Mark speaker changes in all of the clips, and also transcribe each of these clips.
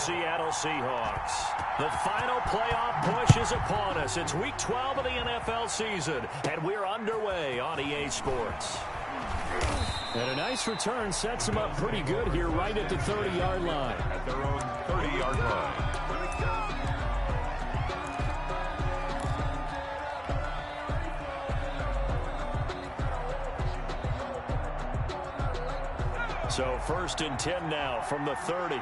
Speaker 1: Seattle Seahawks. The final playoff push is upon us. It's Week 12 of the NFL season, and we're underway on EA Sports. And a nice return sets them up pretty good here right at the 30-yard line.
Speaker 2: At their own 30-yard line.
Speaker 1: So 1st and 10 now from the 30.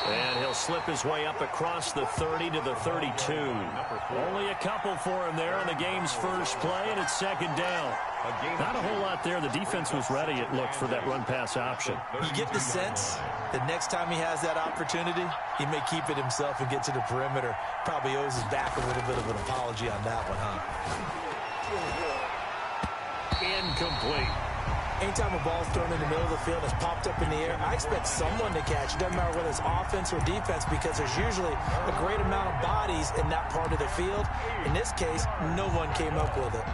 Speaker 1: And he'll slip his way up across the 30 to the 32. Only a couple for him there on the game's first play, and it's 2nd down. Not a whole lot there. The defense was ready, it looked, for that run-pass option.
Speaker 3: You get the sense that next time he has that opportunity, he may keep it himself and get to the perimeter. Probably owes his back a little bit of an apology on that one, huh?
Speaker 1: Incomplete.
Speaker 3: Anytime a ball's thrown in the middle of the field, it's popped up in the air, I expect someone to catch. It doesn't matter whether it's offense or defense, because there's usually a great amount of bodies in that part of the field. In this case, no one came up with it.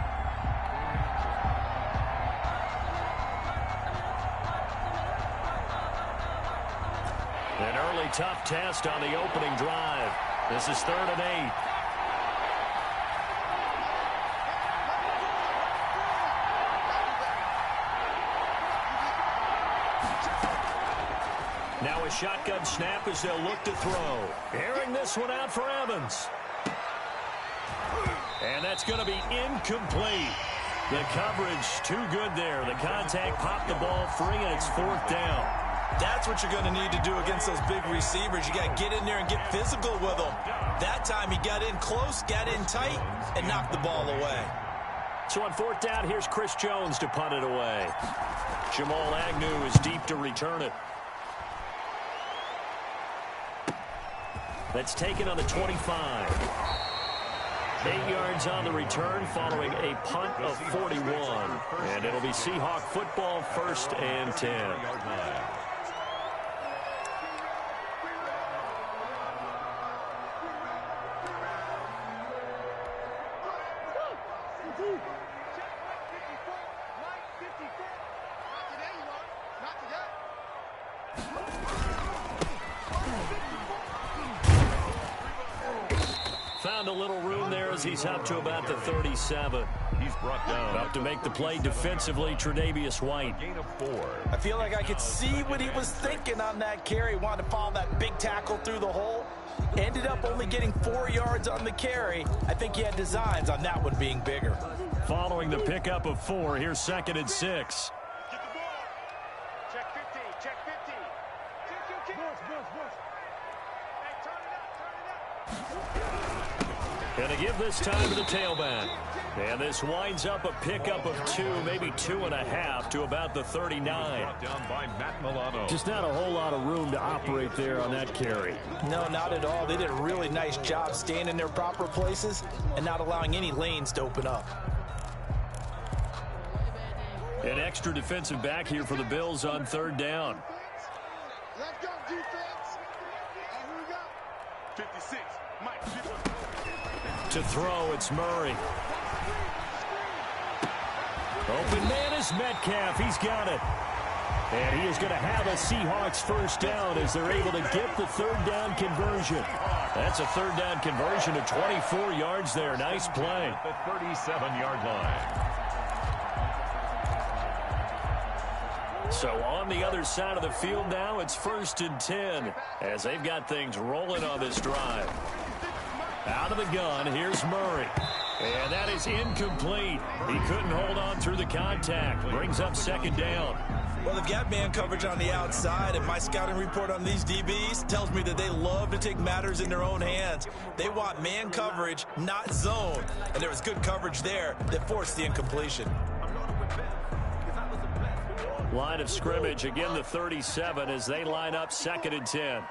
Speaker 1: An early tough test on the opening drive. This is 3rd and 8. Now a shotgun snap as they'll look to throw. Airing this one out for Evans. And that's going to be incomplete. The coverage too good there. The contact popped the ball free, and it's 4th down.
Speaker 3: That's what you're going to need to do against those big receivers. You got to get in there and get physical with them. That time he got in close, got in tight, and knocked the ball away.
Speaker 1: So on 4th down, here's Chris Jones to punt it away. Jamal Agnew is deep to return it. That's taken on the 25. 8 yards on the return following a punt of 41. And it'll be Seahawk football, 1st and 10. Found a little room there as he's up to about the 37.
Speaker 2: He's brought down.
Speaker 1: Up to make the play defensively, Tre'Davious White.
Speaker 2: Gain of 4.
Speaker 3: I feel like I could see what he was thinking on that carry. Wanted to follow that big tackle through the hole. Ended up only getting 4 yards on the carry. I think he had designs on that one being bigger.
Speaker 1: Following the pickup of 4, here's 2nd and 6.
Speaker 4: Get the ball. Check 50. Check 50. Check. Hey, turn it up.
Speaker 1: Gonna give this time to the tailback. And this winds up a pickup of 2, maybe 2.5 to about the 39.
Speaker 2: Down by Matt Milano.
Speaker 1: Just not a whole lot of room to operate there on that carry.
Speaker 3: No, not at all. They did a really nice job staying in their proper places and not allowing any lanes to open up.
Speaker 1: An extra defensive back here for the Bills on 3rd down.
Speaker 4: Let's go, defense. Here we go. 56. Mike.
Speaker 1: To throw, it's Murray. Open man is Metcalf. He's got it. And he is going to have a Seahawks 1st down as they're able to get the 3rd down conversion. That's a 3rd down conversion of 24 yards there. Nice play.
Speaker 2: The 37-yard line.
Speaker 1: So on the other side of the field now, it's 1st and 10 as they've got things rolling on this drive. Out of the gun, here's Murray. And that is incomplete. He couldn't hold on through the contact. Brings up 2nd down.
Speaker 3: Well, they've got man coverage on the outside, and my scouting report on these DBs tells me that they love to take matters in their own hands. They want man coverage, not zone. And there was good coverage there that forced the incompletion.
Speaker 1: Line of scrimmage, again the 37 as they line up 2nd and 10.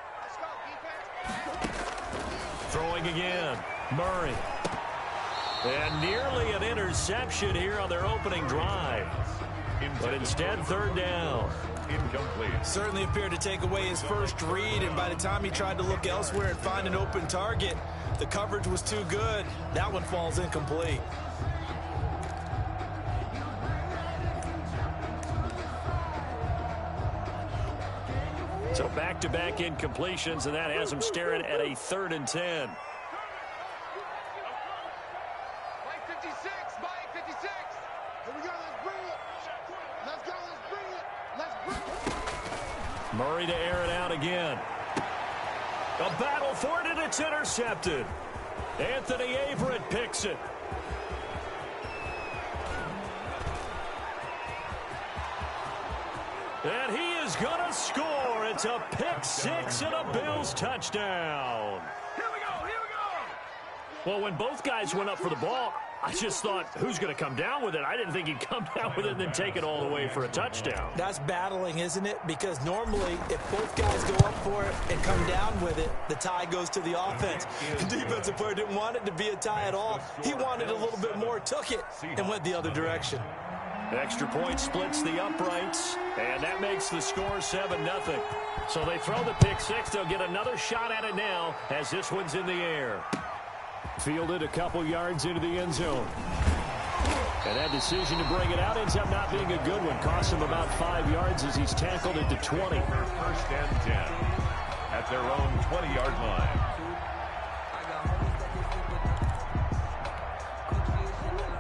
Speaker 1: Throwing again, Murray. And nearly an interception here on their opening drive. But instead, 3rd down.
Speaker 2: Incomplete.
Speaker 3: Certainly appeared to take away his first read, and by the time he tried to look elsewhere and find an open target, the coverage was too good. That one falls incomplete.
Speaker 1: So back-to-back incompletions, and that has them staring at a 3rd and 10.
Speaker 4: Mike 56, Mike 56. Here we go, let's bring it. Let's go, let's bring it. Let's bring it.
Speaker 1: Murray to air it out again. A battle for it, and it's intercepted. Anthony Averett picks it. And he is going to score. It's a pick 6 and a Bills touchdown.
Speaker 4: Here we go, here we go.
Speaker 1: Well, when both guys went up for the ball, I just thought, who's going to come down with it? I didn't think he'd come down with it and then take it all the way for a touchdown.
Speaker 3: That's battling, isn't it? Because normally, if both guys go up for it and come down with it, the tie goes to the offense. The defensive player didn't want it to be a tie at all. He wanted a little bit more, took it, and went the other direction.
Speaker 1: Extra point splits the uprights, and that makes the score 7-0. So they throw the pick 6. They'll get another shot at it now as this one's in the air. Fielded a couple yards into the end zone. And that decision to bring it out ends up not being a good one. Costs him about 5 yards as he's tackled it to 20.
Speaker 2: 1st and 10 at their own 20-yard line.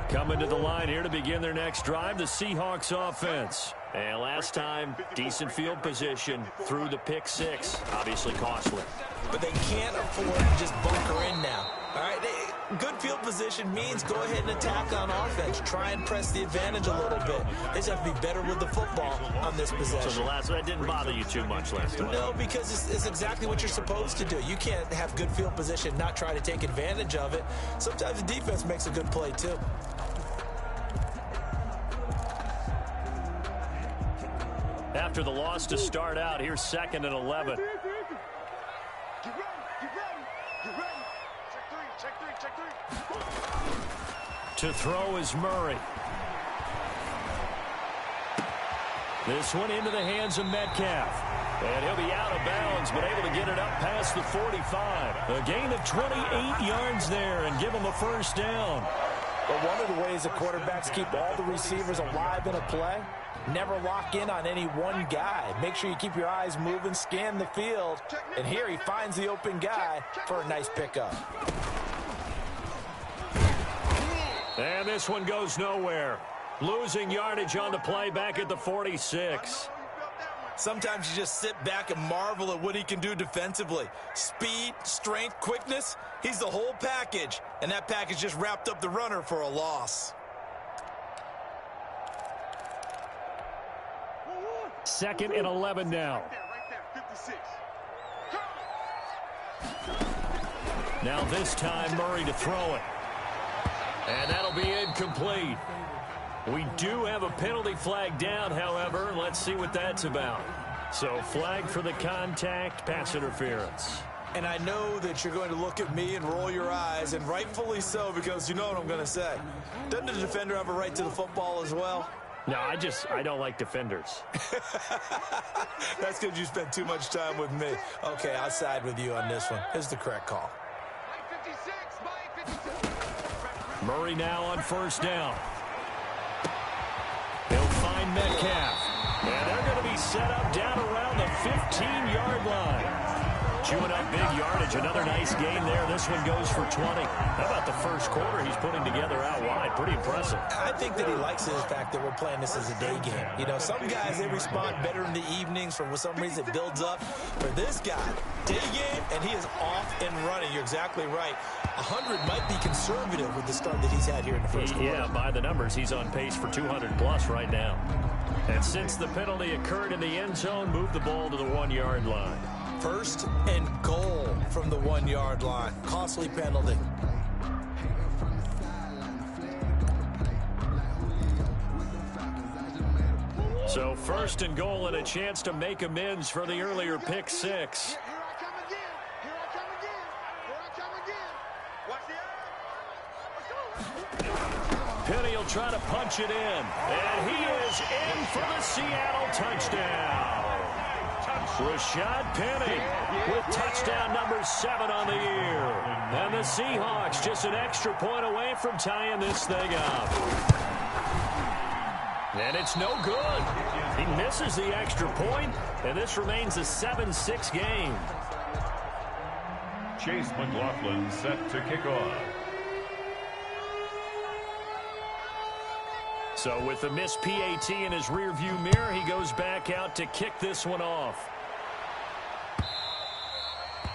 Speaker 1: Coming to the line here to begin their next drive, the Seahawks offense. And last time, decent field position through the pick 6. Obviously costly.
Speaker 3: But they can't afford to just bunker in now. All right, good field position means go ahead and attack on offense. Try and press the advantage a little bit. They just have to be better with the football on this possession.
Speaker 1: So that didn't bother you too much last time?
Speaker 3: No, because it's exactly what you're supposed to do. You can't have good field position, not try to take advantage of it. Sometimes the defense makes a good play, too.
Speaker 1: After the loss to start out, here's 2nd and 11.
Speaker 4: Get ready, get ready, get ready. Check three.
Speaker 1: To throw is Murray. This one into the hands of Metcalf. And he'll be out of bounds, but able to get it up past the 45. A gain of 28 yards there and give him a 1st down.
Speaker 3: But one of the ways the quarterbacks keep all the receivers alive in a play, never lock in on any one guy. Make sure you keep your eyes moving, scan the field. And here he finds the open guy for a nice pickup.
Speaker 1: And this one goes nowhere. Losing yardage on the play back at the 46.
Speaker 3: Sometimes you just sit back and marvel at what he can do defensively. Speed, strength, quickness, he's the whole package. And that package just wrapped up the runner for a loss.
Speaker 1: 2nd and 11 now.
Speaker 4: Right there, 56.
Speaker 1: Now this time Murray to throw it. And that'll be incomplete. We do have a penalty flag down, however, and let's see what that's about. So flag for the contact, pass interference.
Speaker 3: And I know that you're going to look at me and roll your eyes, and rightfully so, because you know what I'm going to say. Doesn't the defender have a right to the football as well?
Speaker 1: No, I don't like defenders.
Speaker 3: That's because you spent too much time with me. Okay, I'll side with you on this one. Here's the correct call.
Speaker 4: Mike 56.
Speaker 1: Murray now on 1st down. He'll find Metcalf. And they're going to be set up down around the 15-yard line. Chewing up big yardage. Another nice gain there. This one goes for 20. How about the first quarter he's putting together out wide? Pretty impressive.
Speaker 3: I think that he likes the fact that we're playing this as a day game. You know, some guys, they respond better in the evenings. For some reason, it builds up. For this guy, day game, and he is off and running. You're exactly right. 100 might be conservative with the start that he's had here in the first quarter.
Speaker 1: Yeah, by the numbers, he's on pace for 200-plus right now. And since the penalty occurred in the end zone, move the ball to the 1-yard line.
Speaker 3: 1st and goal from the 1-yard line. Costly penalty.
Speaker 1: So 1st and goal and a chance to make amends for the earlier pick 6.
Speaker 4: Here I come again. Here I come again. Here I come again. Watch the eye.
Speaker 1: Penny will try to punch it in. And he is in for the Seattle touchdown. Rashad Penny with touchdown number 7 on the year. And the Seahawks just an extra point away from tying this thing up. And it's no good. He misses the extra point, and this remains a 7-6 game.
Speaker 2: Chase McLaughlin set to kick off.
Speaker 1: So with the missed PAT in his rearview mirror, he goes back out to kick this one off.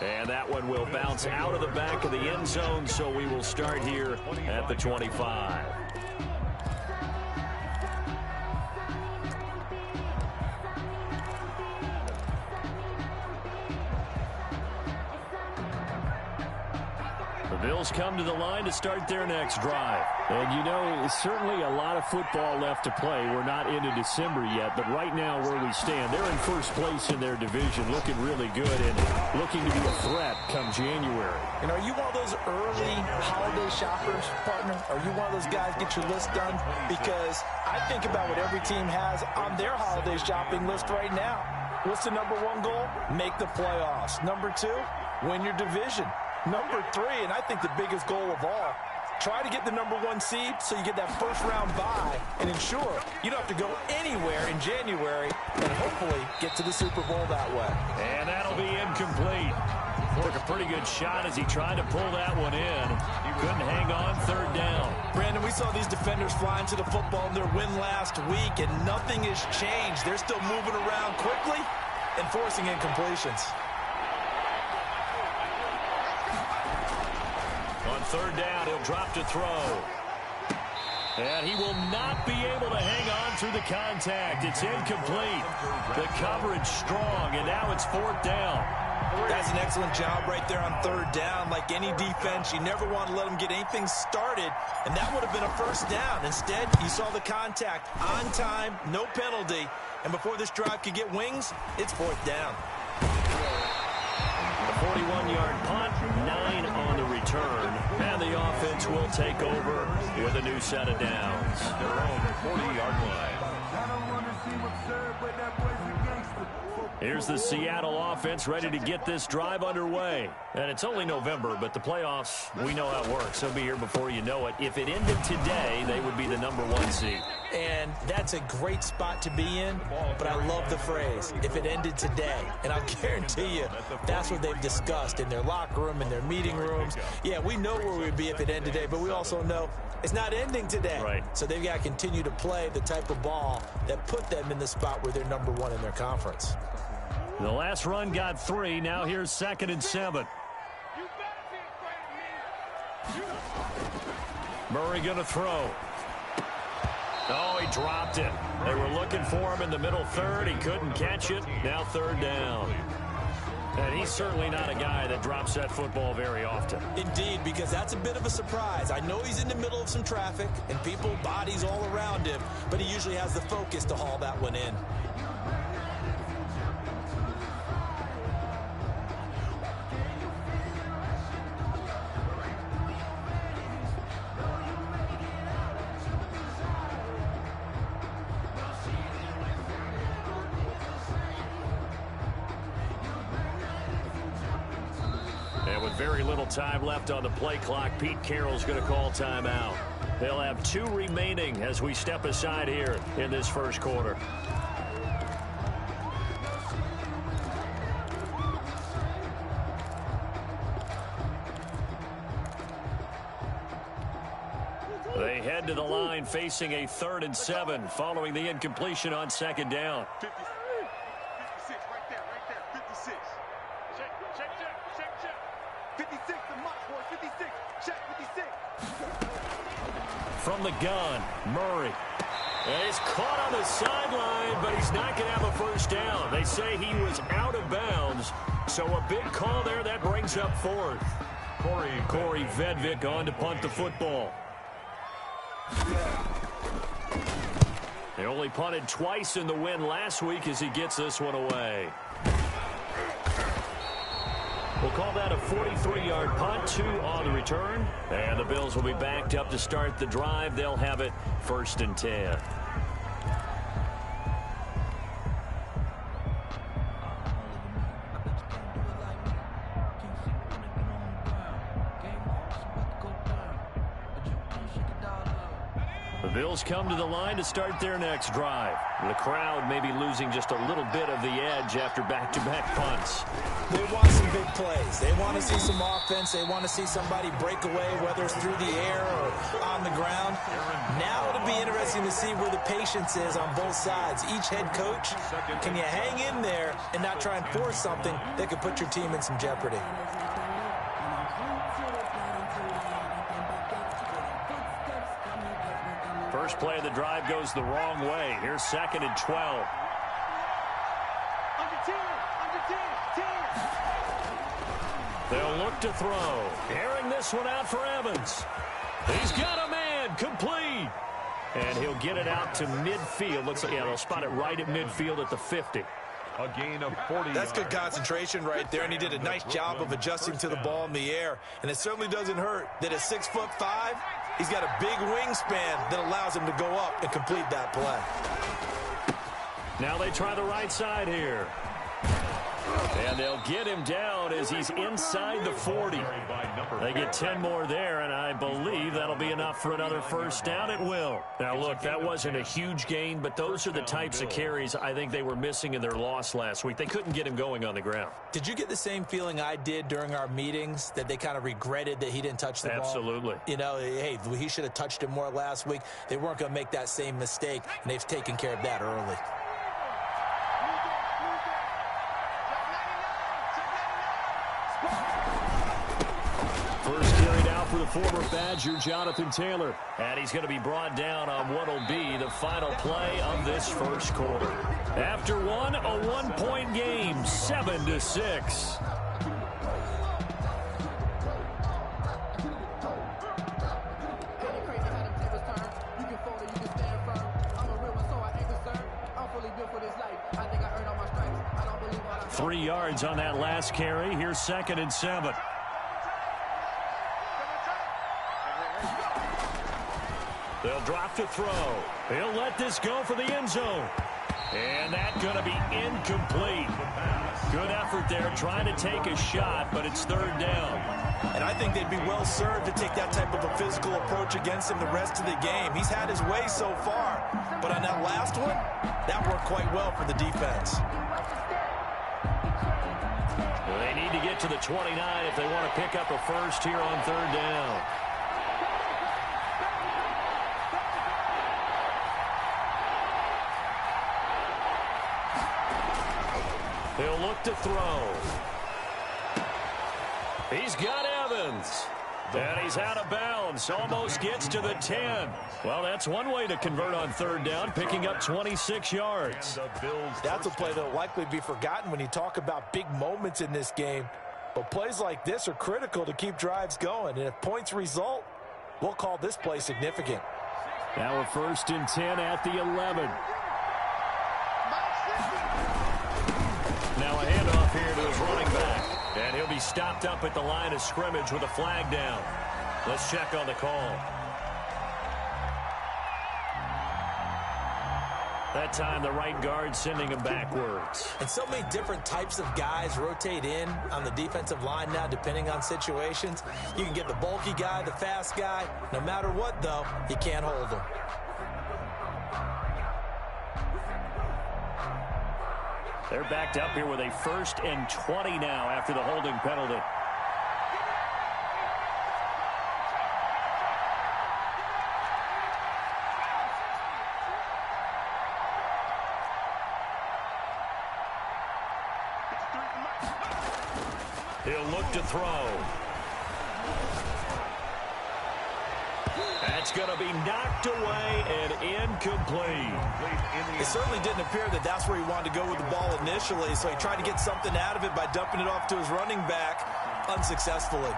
Speaker 1: And that one will bounce out of the back of the end zone, so we will start here at the 25. The Bills come to the line to start their next drive.
Speaker 5: And, you know, certainly a lot of football left to play. We're not into December yet, but right now where we stand, they're in first place in their division, looking really good and looking to be a threat come January.
Speaker 3: And are you one of those early holiday shoppers, partner? Are you one of those guys get your list done? Because I think about what every team has on their holiday shopping list right now. What's the number one goal? Make the playoffs. Number two, win your division. Number three, and I think the biggest goal of all, try to get the number one seed so you get that first round bye and ensure you don't have to go anywhere in January and hopefully get to the Super Bowl that way.
Speaker 1: And that'll be incomplete. Took a pretty good shot as he tried to pull that one in. He couldn't hang on third down.
Speaker 3: Brandon, we saw these defenders flying to the football in their win last week, and nothing has changed. They're still moving around quickly and forcing incompletions.
Speaker 1: On third down, he'll drop to throw. And he will not be able to hang on through the contact. It's incomplete. The coverage strong, and now it's fourth down.
Speaker 3: That's an excellent job right there on third down. Like any defense, you never want to let them get anything started, and that would have been a first down. Instead, you saw the contact on time, no penalty, and before this drive could get wings, it's fourth down.
Speaker 1: A 41-yard punt, 9 on the return, and the offense will take over with a new set of downs.
Speaker 2: Their own 40-yard line.
Speaker 1: Here's the Seattle offense ready to get this drive underway. And it's only November, but the playoffs, we know how it works. They'll be here before you know it. If it ended today, they would be the number one seed.
Speaker 3: And that's a great spot to be in, but I love the phrase, if it ended today. And I'll guarantee you, that's what they've discussed in their locker room, in their meeting rooms. Yeah, we know where we'd be if it ended today, but we also know it's not ending today.
Speaker 1: Right.
Speaker 3: So they've got to continue to play the type of ball that put them in the spot where they're number one in their conference.
Speaker 1: The last run got 3. Now here's 2nd and 7. Murray going to throw. Oh, he dropped it. They were looking for him in the middle third. He couldn't catch it. Now third down. And he's certainly not a guy that drops that football very often.
Speaker 3: Indeed, because that's a bit of a surprise. I know he's in the middle of some traffic and people, bodies all around him, but he usually has the focus to haul that one in.
Speaker 1: Very little time left on the play clock. Pete Carroll's going to call timeout. They'll have 2 remaining as we step aside here in this first quarter. They head to the line facing a 3rd and 7 following the incompletion on 2nd down.
Speaker 4: 56, right there, 56. Check. 56, the mark, boy, 56. Check, 56.
Speaker 1: From the gun, Murray. And he's caught on the sideline, but he's not going to have a first down. They say he was out of bounds, so a big call there. That brings up 4th. Corey Vedvik on to punt the football. They only punted twice in the win last week as he gets this one away. We'll call that a 43-yard punt, 2 on the return. And the Bills will be backed up to start the drive. They'll have it 1st and 10. The Bills come to the line to start their next drive. The crowd may be losing just a little bit of the edge after back-to-back punts.
Speaker 3: They want some big plays. They want to see some offense. They want to see somebody break away, whether it's through the air or on the ground. Now it'll be interesting to see where the patience is on both sides. Each head coach, can you hang in there and not try and force something that could put your team in some jeopardy?
Speaker 1: First play of the drive goes the wrong way. Here's 2nd and 12. They'll look to throw. Airing this one out for Evans. He's got a man. Complete. And he'll get it out to midfield. Looks like, yeah, they'll spot it right at midfield at the 50.
Speaker 2: A gain of 40
Speaker 3: That's good concentration right there, and he did a nice job of adjusting to the ball in the air. And it certainly doesn't hurt that at 6'5", he's got a big wingspan that allows him to go up and complete that play.
Speaker 1: Now they try the right side here. And they'll get him down as he's inside the 40. They get 10 more there, and I believe that'll be enough for another first down. It will. Now, look, that wasn't a huge gain, but those are the types of carries I think they were missing in their loss last week. They couldn't get him going on the ground.
Speaker 3: Did you get the same feeling I did during our meetings, that they kind of regretted that he didn't touch the ball?
Speaker 1: Absolutely.
Speaker 3: You know, hey, he should have touched it more last week. They weren't going to make that same mistake, and they've taken care of that early.
Speaker 1: First carry down for the former Badger, Jonathan Taylor. And he's going to be brought down on what will be the final play of this first quarter. After one, a one-point game, 7-6. Three yards on that last carry. Here's 2nd and 7. They'll drop to throw. He'll let this go for the end zone. And that's going to be incomplete. Good effort there trying to take a shot, but it's 3rd down.
Speaker 3: And I think they'd be well served to take that type of a physical approach against him the rest of the game. He's had his way so far, but on that last one, that worked quite well for the defense.
Speaker 1: Well, they need to get to the 29 if they want to pick up a first here on 3rd down. He'll look to throw. He's got Evans. And he's out of bounds. Almost gets to the 10. Well, that's one way to convert on 3rd down, picking up 26 yards.
Speaker 3: That's a play that will likely be forgotten when you talk about big moments in this game. But plays like this are critical to keep drives going. And if points result, we'll call this play significant.
Speaker 5: Now a 1st and 10 at the 11.
Speaker 1: Now a handoff here to his running back. And he'll be stopped up at the line of scrimmage with a flag down. Let's check on the call. That time the right guard sending him backwards.
Speaker 3: And so many different types of guys rotate in on the defensive line now depending on situations. You can get the bulky guy, the fast guy. No matter what, though, you can't hold him.
Speaker 1: They're backed up here with a 1st and 20 now after the holding penalty. He'll look to throw. That's going to be knocked away and incomplete.
Speaker 3: It certainly didn't appear that that's where he wanted to go with the ball initially, so he tried to get something out of it by dumping it off to his running back unsuccessfully.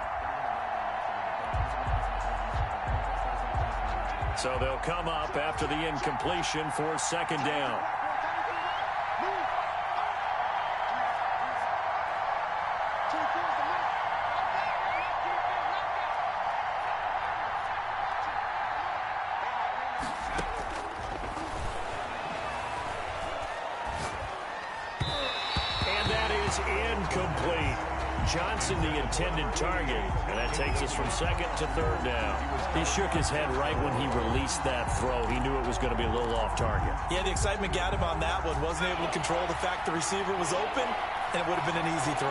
Speaker 1: So they'll come up after the incompletion for 2nd down. Incomplete. Johnson the intended target, and that takes us from second to third down.
Speaker 5: He shook his head right when he released that throw. He knew it was going to be a little off target.
Speaker 3: Yeah, the excitement got him on that one. Wasn't able to control the fact the receiver was open, and it would have been an easy throw.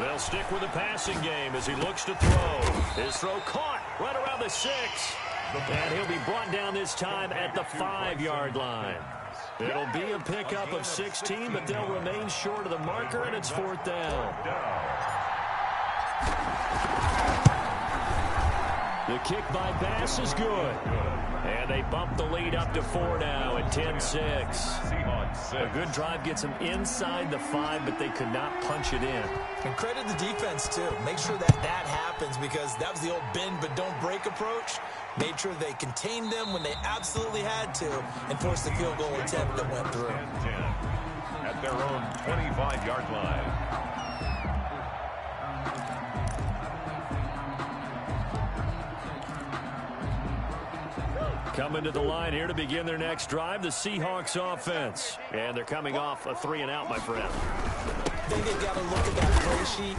Speaker 1: They'll stick with the passing game as he looks to throw. His throw caught right around the 6. And he'll be brought down this time at the 5-yard line. It'll be a pickup of 16, but they'll remain short of the marker, and it's 4th down. The kick by Bass is good. And they bump the lead up to 4 now at 10-6. A good drive gets them inside the 5, but they could not punch it in.
Speaker 3: And credit the defense, too. Make sure that happens, because that was the old bend but don't break approach. Made sure they contained them when they absolutely had to and forced the field goal attempt that went through.
Speaker 2: At their own 25-yard line.
Speaker 1: Coming to the line here to begin their next drive, the Seahawks offense. And they're coming off a 3-and-out, my friend.
Speaker 3: I think they've got to look at that play sheet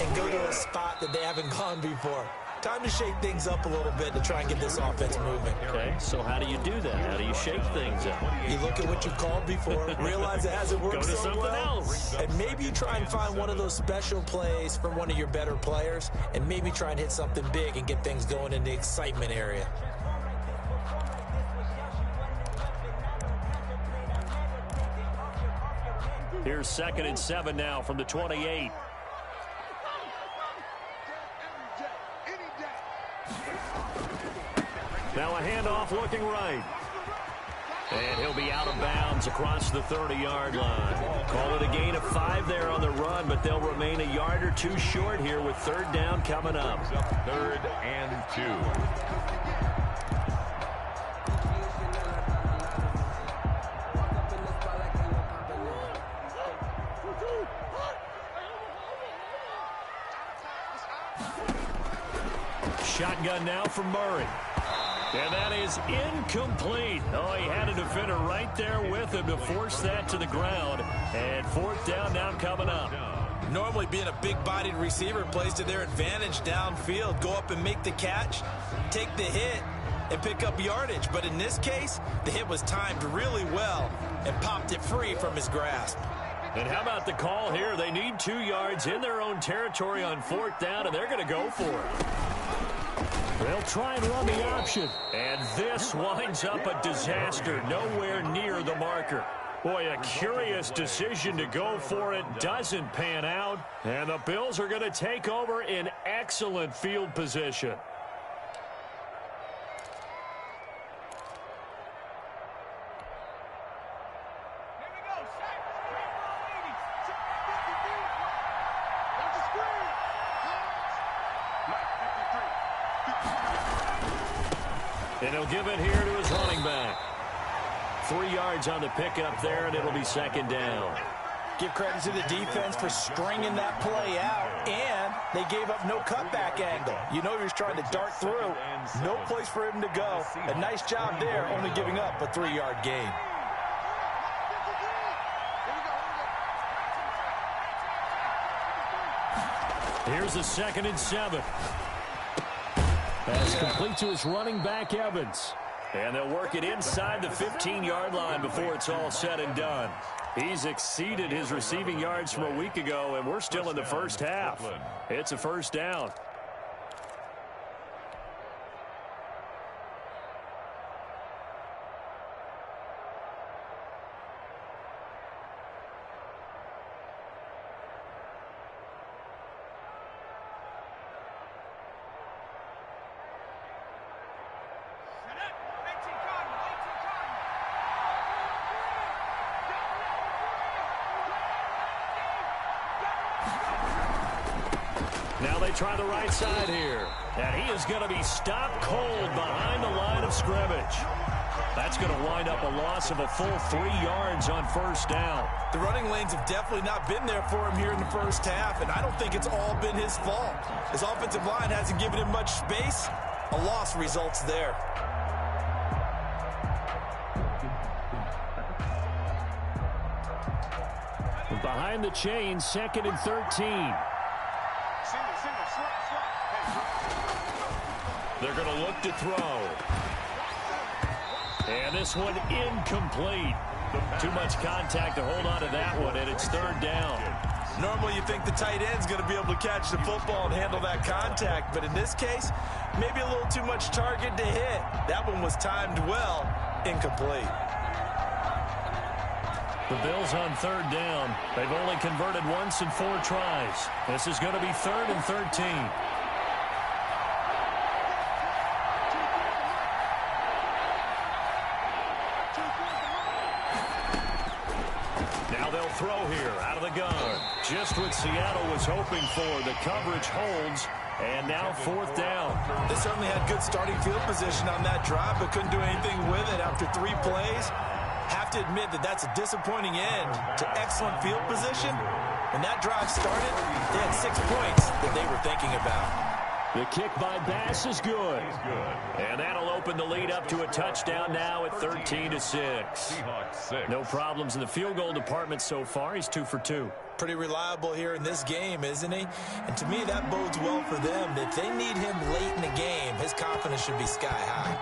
Speaker 3: and go to a spot that they haven't gone before. Time to shake things up a little bit to try and get this offense moving.
Speaker 1: Okay, so how do you do that? How do you shake things up?
Speaker 3: You look at what you've called before, realize it hasn't worked
Speaker 1: Go to
Speaker 3: so
Speaker 1: something
Speaker 3: well,
Speaker 1: else.
Speaker 3: and maybe you try and find one of those special plays from one of your better players, and maybe try and hit something big and get things going in the excitement area.
Speaker 1: Here's 2nd and 7 now from the 28. Now a handoff looking right. And he'll be out of bounds across the 30-yard line. Call it a gain of 5 there on the run, but they'll remain a yard or 2 short here with 3rd down coming up.
Speaker 2: 3rd and 2.
Speaker 1: Shotgun now from Murray. And that is incomplete. Oh, he had a defender right there with him to force that to the ground. And 4th down now coming up.
Speaker 3: Normally being a big-bodied receiver plays to their advantage downfield. Go up and make the catch, take the hit, and pick up yardage. But in this case, the hit was timed really well and popped it free from his grasp.
Speaker 1: And how about the call here? They need 2 yards in their own territory on 4th down, and they're going to go for it. They'll try and run the option. And this winds up a disaster. Nowhere near the marker. Boy, a curious decision to go for it. Doesn't pan out. And the Bills are going to take over in excellent field position. And he'll give it here to his running back. 3 yards on the pickup there, and it'll be 2nd down.
Speaker 3: Give credit to the defense for stringing that play out, and they gave up no cutback angle. You know he was trying to dart through. No place for him to go. A nice job there, only giving up a 3-yard gain.
Speaker 1: Here's a 2nd and 7. Pass complete to his running back, Evans. And they'll work it inside the 15-yard line before it's all said and done. He's exceeded his receiving yards from a week ago, and we're still in the first half. It's a 1st down. Now they try the right side here. And he is going to be stopped cold behind the line of scrimmage. That's going to wind up a loss of a full 3 yards on 1st down.
Speaker 3: The running lanes have definitely not been there for him here in the first half, and I don't think it's all been his fault. His offensive line hasn't given him much space. A loss results there.
Speaker 5: Behind the chain, 2nd and 13.
Speaker 1: They're going to look to throw. And this one incomplete. Too much contact to hold on to that one, and it's 3rd down.
Speaker 3: Normally you think the tight end's going to be able to catch the football and handle that contact, but in this case, maybe a little too much target to hit. That one was timed well, incomplete.
Speaker 1: The Bills on 3rd down. They've only converted once in 4 tries. This is going to be 3rd and 13. Now they'll throw here out of the gun. Just what Seattle was hoping for. The coverage holds, and now 4th down.
Speaker 3: They certainly had good starting field position on that drive, but couldn't do anything with it after 3 plays. Have to admit that that's a disappointing end to excellent field position. When that drive started, they had 6 points that they were thinking about.
Speaker 5: The kick by Bass is good.
Speaker 1: And that'll open the lead up to a touchdown now at 13-6. No problems in the field goal department so far. He's 2 for 2.
Speaker 3: Pretty reliable here in this game, isn't he? And to me, that bodes well for them. If they need him late in the game, his confidence should be sky high.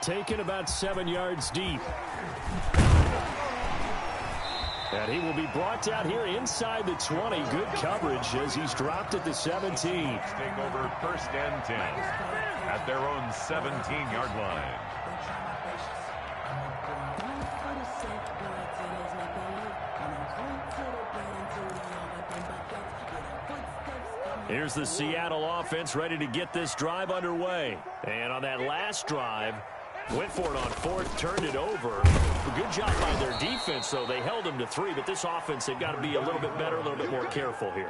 Speaker 5: Taken about 7 yards deep. And he will be brought down here inside the 20. Good coverage as he's dropped at the 17.
Speaker 2: Take over 1st and 10 at their own 17-yard line.
Speaker 1: Here's the Seattle offense ready to get this drive underway. And on that last drive, went for it on 4th, turned it over. A good job by their defense, though. They held them to 3, but this offense, they've got to be a little bit better, a little bit more careful here.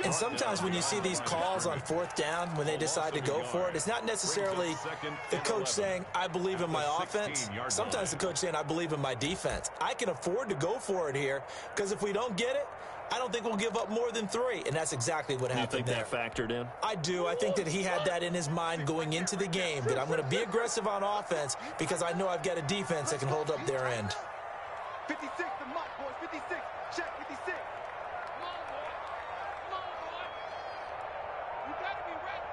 Speaker 3: And sometimes when you see these calls on 4th down, when they decide to go for it, it's not necessarily the coach saying, I believe in my offense. Sometimes the coach saying, I believe in my defense. I can afford to go for it here, because if we don't get it, I don't think we'll give up more than 3, and that's exactly what happened there.
Speaker 1: You think that factored in?
Speaker 3: I do. I think that he had that in his mind going into the game, that I'm going to be aggressive on offense because I know I've got a defense that can hold up their end.
Speaker 4: 56, the mark, boys. 56. Check 56. Come on, boy. Come on, boy. You got to be ready.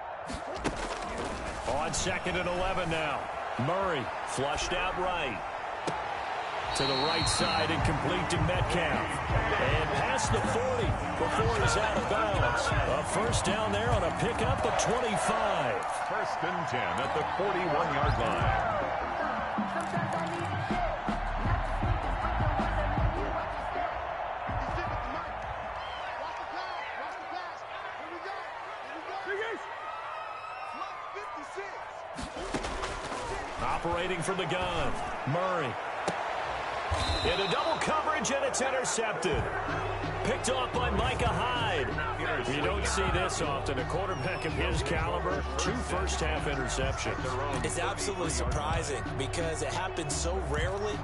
Speaker 1: On 2nd and 11 now. Murray flushed out right. To the right side and complete to Metcalf. And past the 40 before he's out of bounds. A 1st down there on a pickup of 25.
Speaker 2: 1st and 10 at the 41-yard line.
Speaker 1: Operating from the gun. Murray. Into double coverage, and it's intercepted. Picked off by Micah Hyde. You don't see this often. A quarterback of his caliber, 2 first-half interceptions.
Speaker 3: It's absolutely surprising because it happens so rarely.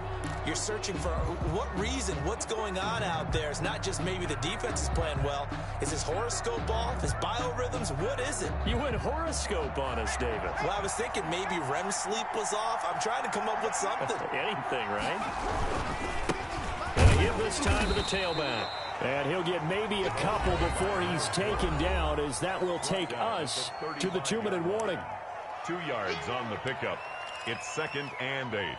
Speaker 3: You're searching for what reason, what's going on out there. It's not just maybe the defense is playing well. Is his horoscope off? His biorhythms? What is it?
Speaker 1: You went horoscope on us, David.
Speaker 3: Well, I was thinking maybe REM sleep was off. I'm trying to come up with something.
Speaker 1: Anything, right? And they give this time to the tailback.
Speaker 5: And he'll get maybe a couple before he's taken down, as that will take us to the 2-minute warning.
Speaker 2: 2 yards on the pickup. It's 2nd and 8.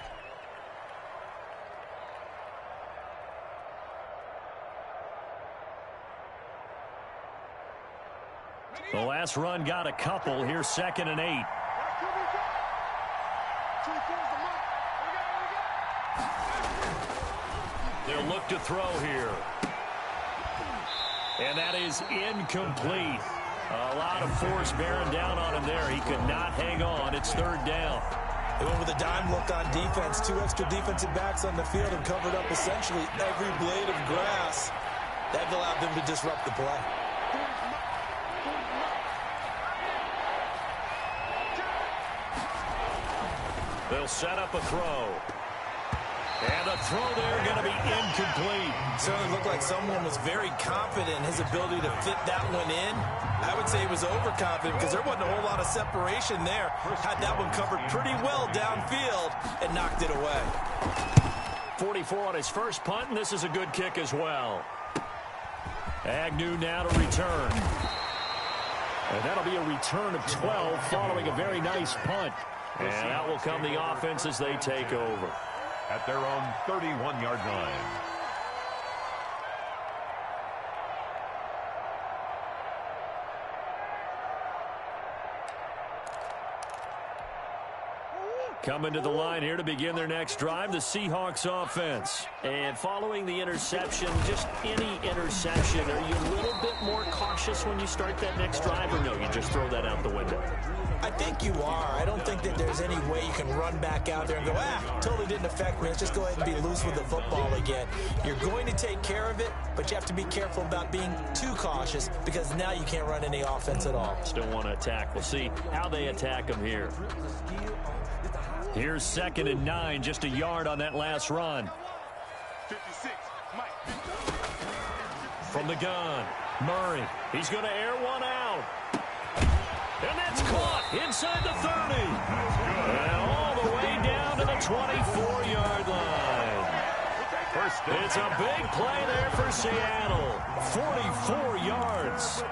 Speaker 1: The last run got a couple. Here's 2nd and 8. They'll look to throw here. And that is incomplete. A lot of force bearing down on him there. He could not hang on. It's 3rd down.
Speaker 3: They went with a dime look on defense. 2 extra defensive backs on the field and covered up essentially every blade of grass. That allowed them to disrupt the play.
Speaker 1: They'll set up a throw. And the throw there going to be incomplete.
Speaker 3: Certainly looked like someone was very confident in his ability to fit that one in. I would say he was overconfident because there wasn't a whole lot of separation there. Had that one covered pretty well downfield and knocked it away.
Speaker 1: 44 on his first punt, and this is a good kick as well. Agnew now to return. And that'll be a return of 12 following a very nice punt. And that will come the offense as they take over.
Speaker 2: At their own 31-yard line.
Speaker 1: Coming to the line here to begin their next drive, the Seahawks offense. And following the interception, just any interception, are you a little bit more cautious when you start that next drive, or no, you just throw that out the window?
Speaker 3: I think you are. I don't think that there's any way you can run back out there and go, totally didn't affect me. Let's just go ahead and be loose with the football again. You're going to take care of it, but you have to be careful about being too cautious because now you can't run any offense at all.
Speaker 1: Still want to attack. We'll see how they attack them here. Here's 2nd and 9, just a yard on that last run.
Speaker 4: 56, Mike.
Speaker 1: From the gun, Murray. He's going to air one out. And that's caught inside the 30. And all the way down to the 24-yard line. It's a big play there for Seattle. 44 yards.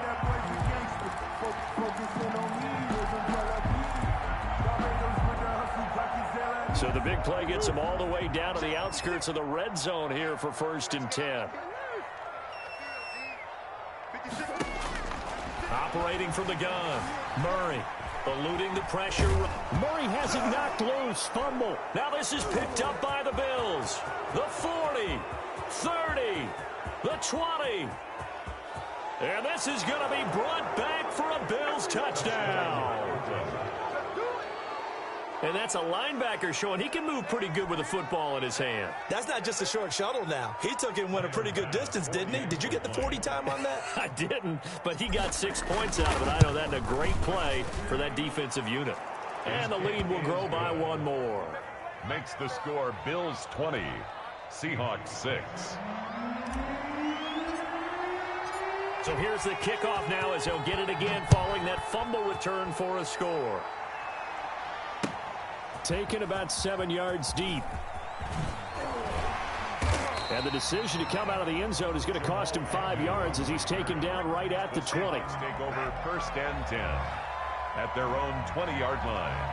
Speaker 1: So the big play gets him all the way down to the outskirts of the red zone here for 1st and 10. Operating from the gun, Murray eluding the pressure.
Speaker 5: Murray has it knocked loose. Fumble.
Speaker 1: Now this is picked up by the Bills. The 40, 30, the 20. And this is going to be brought back for a Bills touchdown. And that's a linebacker showing he can move pretty good with a football in his hand.
Speaker 3: That's not just a short shuttle now. He took it and went a pretty good distance, didn't he? Did you get the 40 time on that?
Speaker 1: I didn't, but he got 6 points out of it. I know that's a great play for that defensive unit. And the lead will grow by 1 more.
Speaker 2: Makes the score Bills 20, Seahawks 6.
Speaker 1: So here's the kickoff now as he'll get it again following that fumble return for a score.
Speaker 5: Taken about 7 yards deep. And the decision to come out of the end zone is going to cost him 5 yards as he's taken down right at the 20.
Speaker 2: Take over 1st and 10 at their own 20-yard line.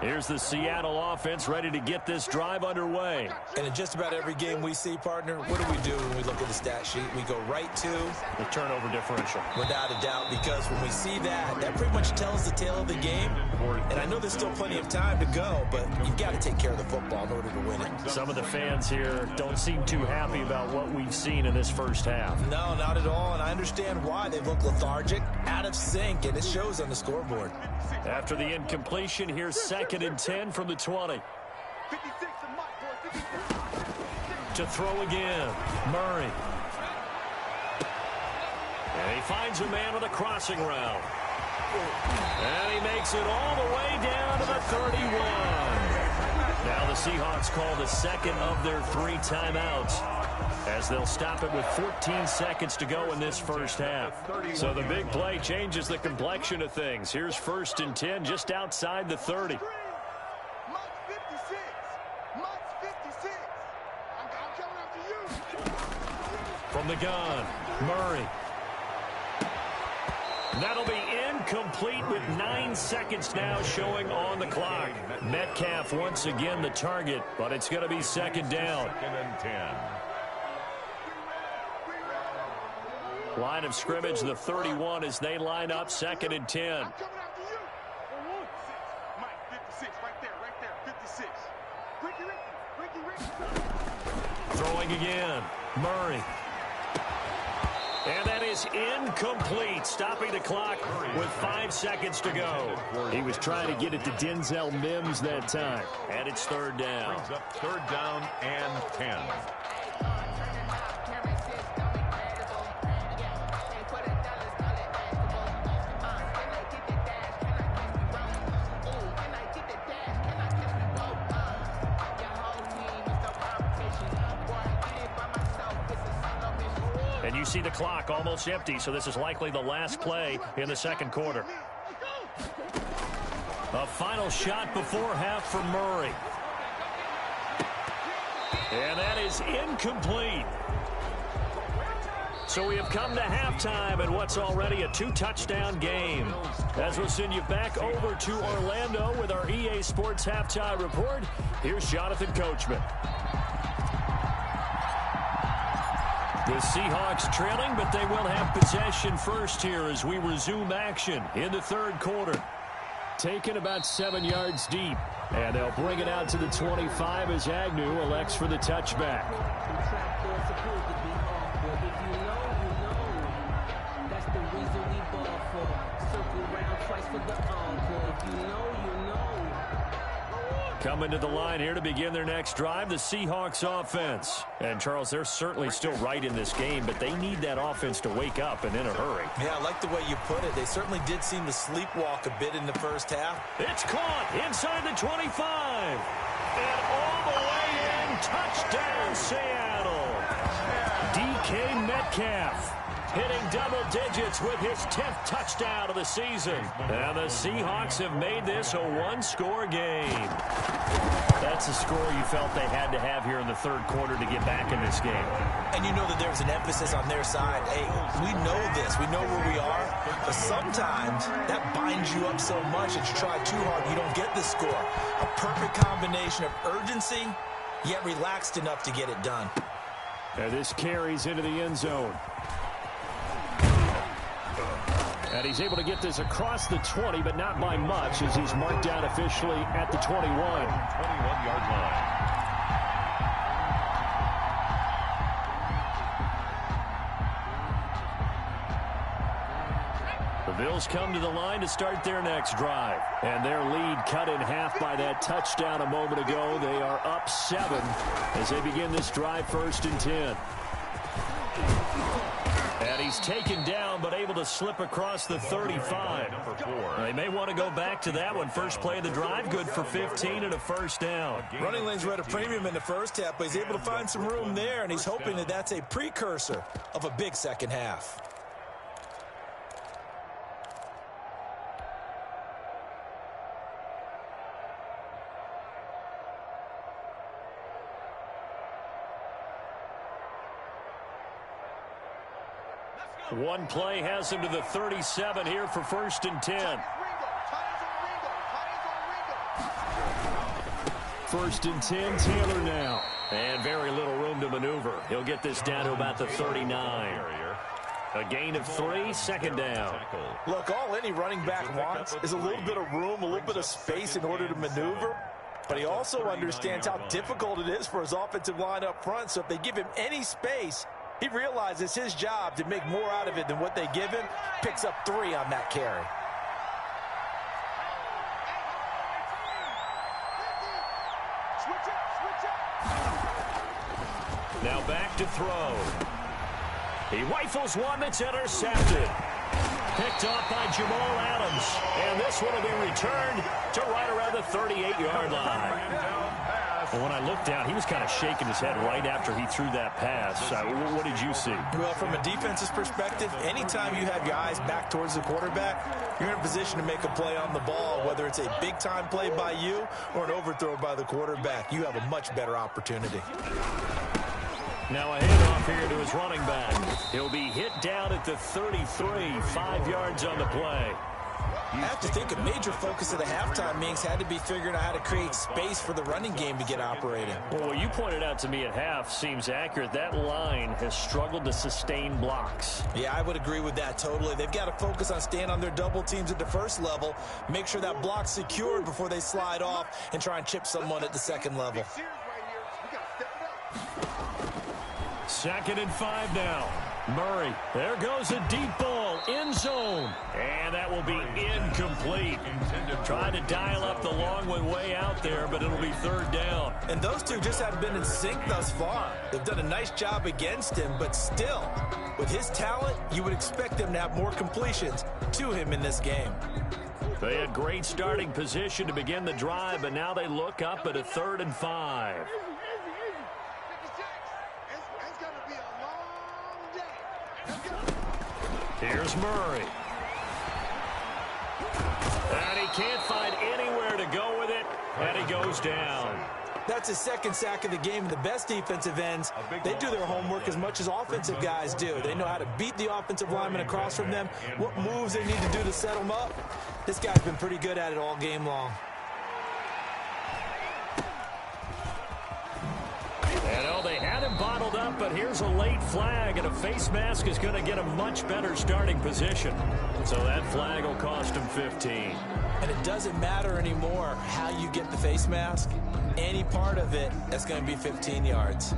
Speaker 1: Here's the Seattle offense ready to get this drive underway.
Speaker 3: And in just about every game we see, partner, what do we do when we look at the stat sheet? We go right to
Speaker 1: the turnover differential.
Speaker 3: Without a doubt, because when we see that, that pretty much tells the tale of the game. And I know there's still plenty of time to go, but you've got to take care of the football in order to win it.
Speaker 1: Some of the fans here don't seem too happy about what we've seen in this first half.
Speaker 3: No, not at all, and I understand why. They look lethargic, out of sync, and it shows on the scoreboard.
Speaker 1: After the incompletion, here's 2nd and 10 from the 20. To throw again, Murray. And he finds a man with a crossing route. And he makes it all the way down to the 31. Now the Seahawks call the 2nd of their 3 timeouts, as they'll stop it with 14 seconds to go in this first half. So the big play changes the complexion of things. Here's 1st and 10 just outside the 30. From the gun, Murray. That'll be incomplete with 9 seconds now showing on the clock. Metcalf once again the target, but it's going to be 2nd down.
Speaker 2: 2nd and 10.
Speaker 1: Line of scrimmage, the 31 as they line up, 2nd and 10. Throwing again, Murray. And that is incomplete, stopping the clock with 5 seconds to go.
Speaker 5: He was trying to get it to Denzel Mims that time.
Speaker 1: And it's 3rd down.
Speaker 2: Brings up 3rd down and 10.
Speaker 1: And you see the clock almost empty, so this is likely the last play in the second quarter. A final shot before half for Murray. And that is incomplete. So we have come to halftime in what's already a 2-touchdown game. As we'll send you back over to Orlando with our EA Sports Halftime Report, here's Jonathan Coachman. The Seahawks trailing, but they will have possession first here as we resume action in the third quarter.
Speaker 5: Taken about 7 yards deep, and they'll bring it out to the 25 as Agnew elects for the touchback. Coming to the line here to begin their next drive, the Seahawks offense. And, Charles, they're certainly still right in this game, but they need that offense to wake up and in a hurry.
Speaker 3: Yeah, I like the way you put it. They certainly did seem to sleepwalk a bit in the first half.
Speaker 1: It's caught inside the 25. And all the way in, touchdown, Seattle. DK Metcalf hitting double digits with his 10th touchdown of the season. And the Seahawks have made this a one-score game. That's a score you felt they had to have here in the third quarter to get back in this game.
Speaker 3: And you know that there's an emphasis on their side. Hey, we know this. We know where we are. But sometimes that binds you up so much that you try too hard, you don't get the score. A perfect combination of urgency, yet relaxed enough to get it done.
Speaker 5: And this carries into the end zone. And he's able to get this across the 20, but not by much, as he's marked down officially at the 21.
Speaker 2: 21-yard line.
Speaker 5: The Bills come to the line to start their next drive. And their lead cut in half by that touchdown a moment ago. They are up 7 as they begin this drive, 1st and 10. And he's taken down, but able to slip across the 35. They may want to go back to that one. First play of the drive, good for 15 and a first down.
Speaker 3: Running lanes were at a premium in the first half, but he's able to find some room there, and he's hoping that that's a precursor of a big second half.
Speaker 5: One play has him to the 37 here for 1st and 10. 1st and 10, Taylor now. And very little room to maneuver. He'll get this down to about the 39. A gain of 3, 2nd down.
Speaker 3: Look, all any running back wants is a little bit of room, a little bit of space in order to maneuver. But he also understands how difficult it is for his offensive line up front. So if they give him any space, he realizes his job to make more out of it than what they give him. Picks up 3 on that carry.
Speaker 5: Now back to throw. He rifles one that's intercepted. Picked off by Jamal Adams. And this one will be returned to right around the 38-yard line. Well, when I looked down, he was kind of shaking his head right after he threw that pass. What did you see?
Speaker 3: Well, from a defense's perspective, anytime you have your eyes back towards the quarterback, you're in a position to make a play on the ball, whether it's a big-time play by you or an overthrow by the quarterback. You have a much better opportunity.
Speaker 5: Now a handoff here to his running back. He'll be hit down at the 33, 5 yards on the play.
Speaker 3: I have to think a major focus of the halftime meetings had to be figuring out how to create space for the running game to get operating.
Speaker 5: Well, what you pointed out to me at half seems accurate. That line has struggled to sustain blocks.
Speaker 3: Yeah, I would agree with that totally. They've got to focus on staying on their double teams at the first level, make sure that block's secured before they slide off and try and chip someone at the second level.
Speaker 5: 2nd and 5 now. Murray, there goes a deep ball, end zone, and that will be incomplete. Trying to dial up the long one way out there, but it'll be 3rd down.
Speaker 3: And those two just haven't been in sync thus far. They've done a nice job against him, but still, with his talent, you would expect them to have more completions to him in this game.
Speaker 5: They had great starting position to begin the drive, but now they look up at a 3rd and 5.
Speaker 1: Here's Murray. And he can't find anywhere to go with it, and he goes down.
Speaker 3: That's his second sack of the game. And the best defensive ends, they do their homework as much as offensive guys do. They know how to beat the offensive lineman across from them, what moves they need to do to set them up. This guy's been pretty good at it all game long.
Speaker 1: They had him bottled up, but here's a late flag, and a face mask is going to get a much better starting position. So that flag will cost him 15.
Speaker 3: And it doesn't matter anymore how you get the face mask. Any part of it, that's going to be 15 yards.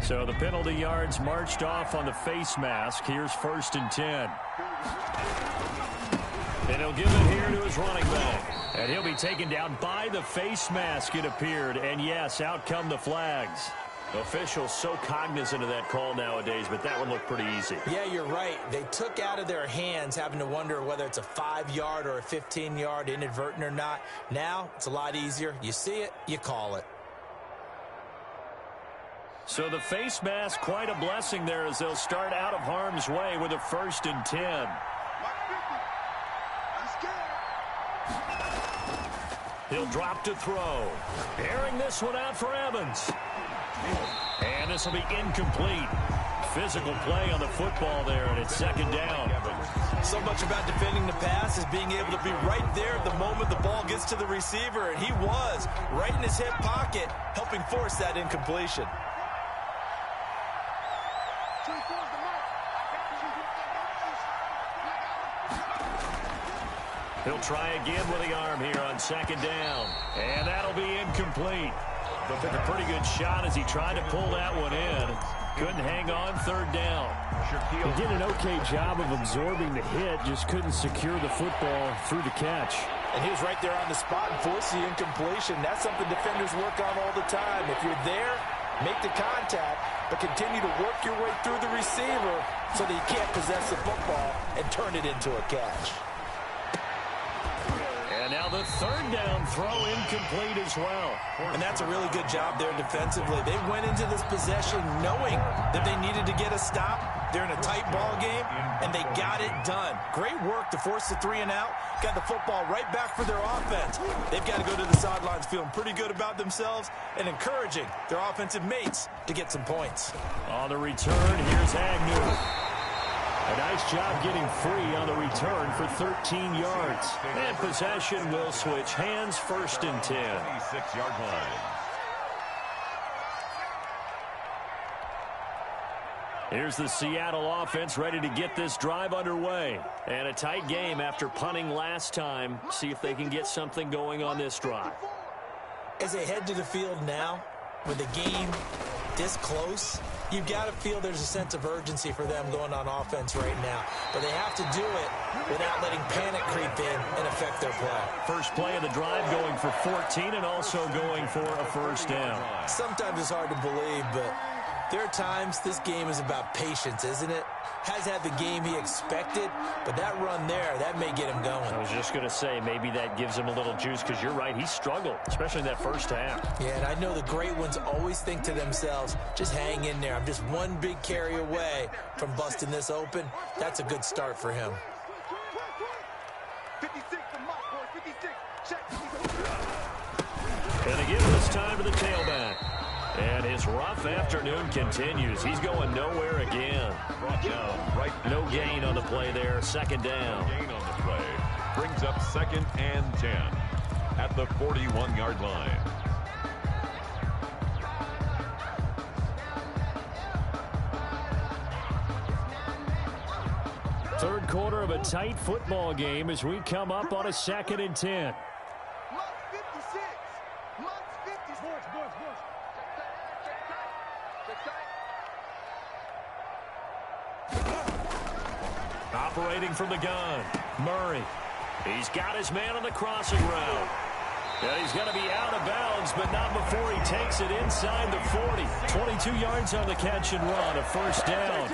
Speaker 5: So the penalty yards marched off on the face mask. Here's 1st and 10.
Speaker 1: And he'll give it here to his running back. And he'll be taken down by the face mask, it appeared. And, yes, out come the flags. Officials so cognizant of that call nowadays, but that one looked pretty easy.
Speaker 3: Yeah, you're right. They took out of their hands having to wonder whether it's a 5-yard or a 15-yard, inadvertent or not. Now, it's a lot easier. You see it, you call it.
Speaker 1: So the face mask, quite a blessing there as they'll start out of harm's way with a 1st and 10. He'll drop to throw. Airing this one out for Evans. And this will be incomplete. Physical play on the football there, and it's 2nd down.
Speaker 3: So much about defending the pass is being able to be right there at the moment the ball gets to the receiver, and he was right in his hip pocket, helping force that incompletion.
Speaker 1: He'll try again with the arm here on 2nd down. And that'll be incomplete. But took a pretty good shot as he tried to pull that one in. Couldn't hang on 3rd down.
Speaker 5: He did an okay job of absorbing the hit, just couldn't secure the football through the catch.
Speaker 3: And he was right there on the spot and forced the incompletion. That's something defenders work on all the time. If you're there, make the contact, but continue to work your way through the receiver so that you can't possess the football and turn it into a catch.
Speaker 1: And now the 3rd down throw incomplete as well.
Speaker 3: And that's a really good job there defensively. They went into this possession knowing that they needed to get a stop. They're in a tight ball game, and they got it done. Great work to force the 3 and out. Got the football right back for their offense. They've got to go to the sidelines feeling pretty good about themselves and encouraging their offensive mates to get some points.
Speaker 1: On the return, here's Agnew.
Speaker 5: A nice job getting free on the return for 13 yards.
Speaker 1: And possession will switch hands, 1st and 10.
Speaker 2: 26-yard line.
Speaker 1: Here's the Seattle offense ready to get this drive underway. And a tight game after punting last time. See if they can get something going on this drive.
Speaker 3: As they head to the field now, with the game this close, you've got to feel there's a sense of urgency for them going on offense right now. But they have to do it without letting panic creep in and affect their play.
Speaker 1: First play of the drive going for 14 and also going for a 1st down.
Speaker 3: Sometimes it's hard to believe, but there are times this game is about patience, isn't it? Has had the game he expected, but that run there, that may get him going.
Speaker 1: I was just going to say, maybe that gives him a little juice because you're right, he struggled, especially in that 1st half.
Speaker 3: Yeah, and I know the great ones always think to themselves, just hang in there. I'm just one big carry away from busting this open. That's a good start for him.
Speaker 4: 56 to Mark, boy, 56. Check.
Speaker 1: And they give this time to the tailback. And his rough afternoon continues. He's going nowhere again. No gain on the play there. 2nd down.
Speaker 2: No gain on the play. Brings up 2nd and 10 at the 41-yard line.
Speaker 5: Third quarter of a tight football game as we come up on a 2nd and 10.
Speaker 1: Operating from the gun, Murray. He's got his man on the crossing route. And he's going to be out of bounds, but not before he takes it inside the 40. 22 yards on the catch and run, a 1st down.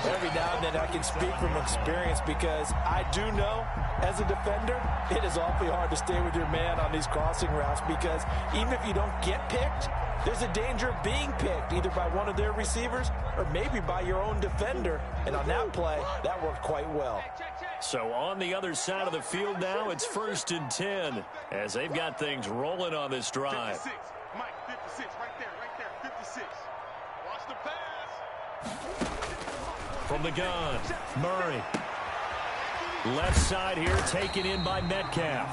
Speaker 3: Every now and then I can speak from experience because I do know, as a defender, it is awfully hard to stay with your man on these crossing routes because even if you don't get picked, there's a danger of being picked either by one of their receivers or maybe by your own defender. And on that play, that worked quite well.
Speaker 1: So on the other side of the field now, it's 1st and 10 as they've got things rolling on this drive.
Speaker 4: 56. Mike, 56, right there, 56. Watch the pass.
Speaker 1: From the gun, Murray. Left side here taken in by Metcalf.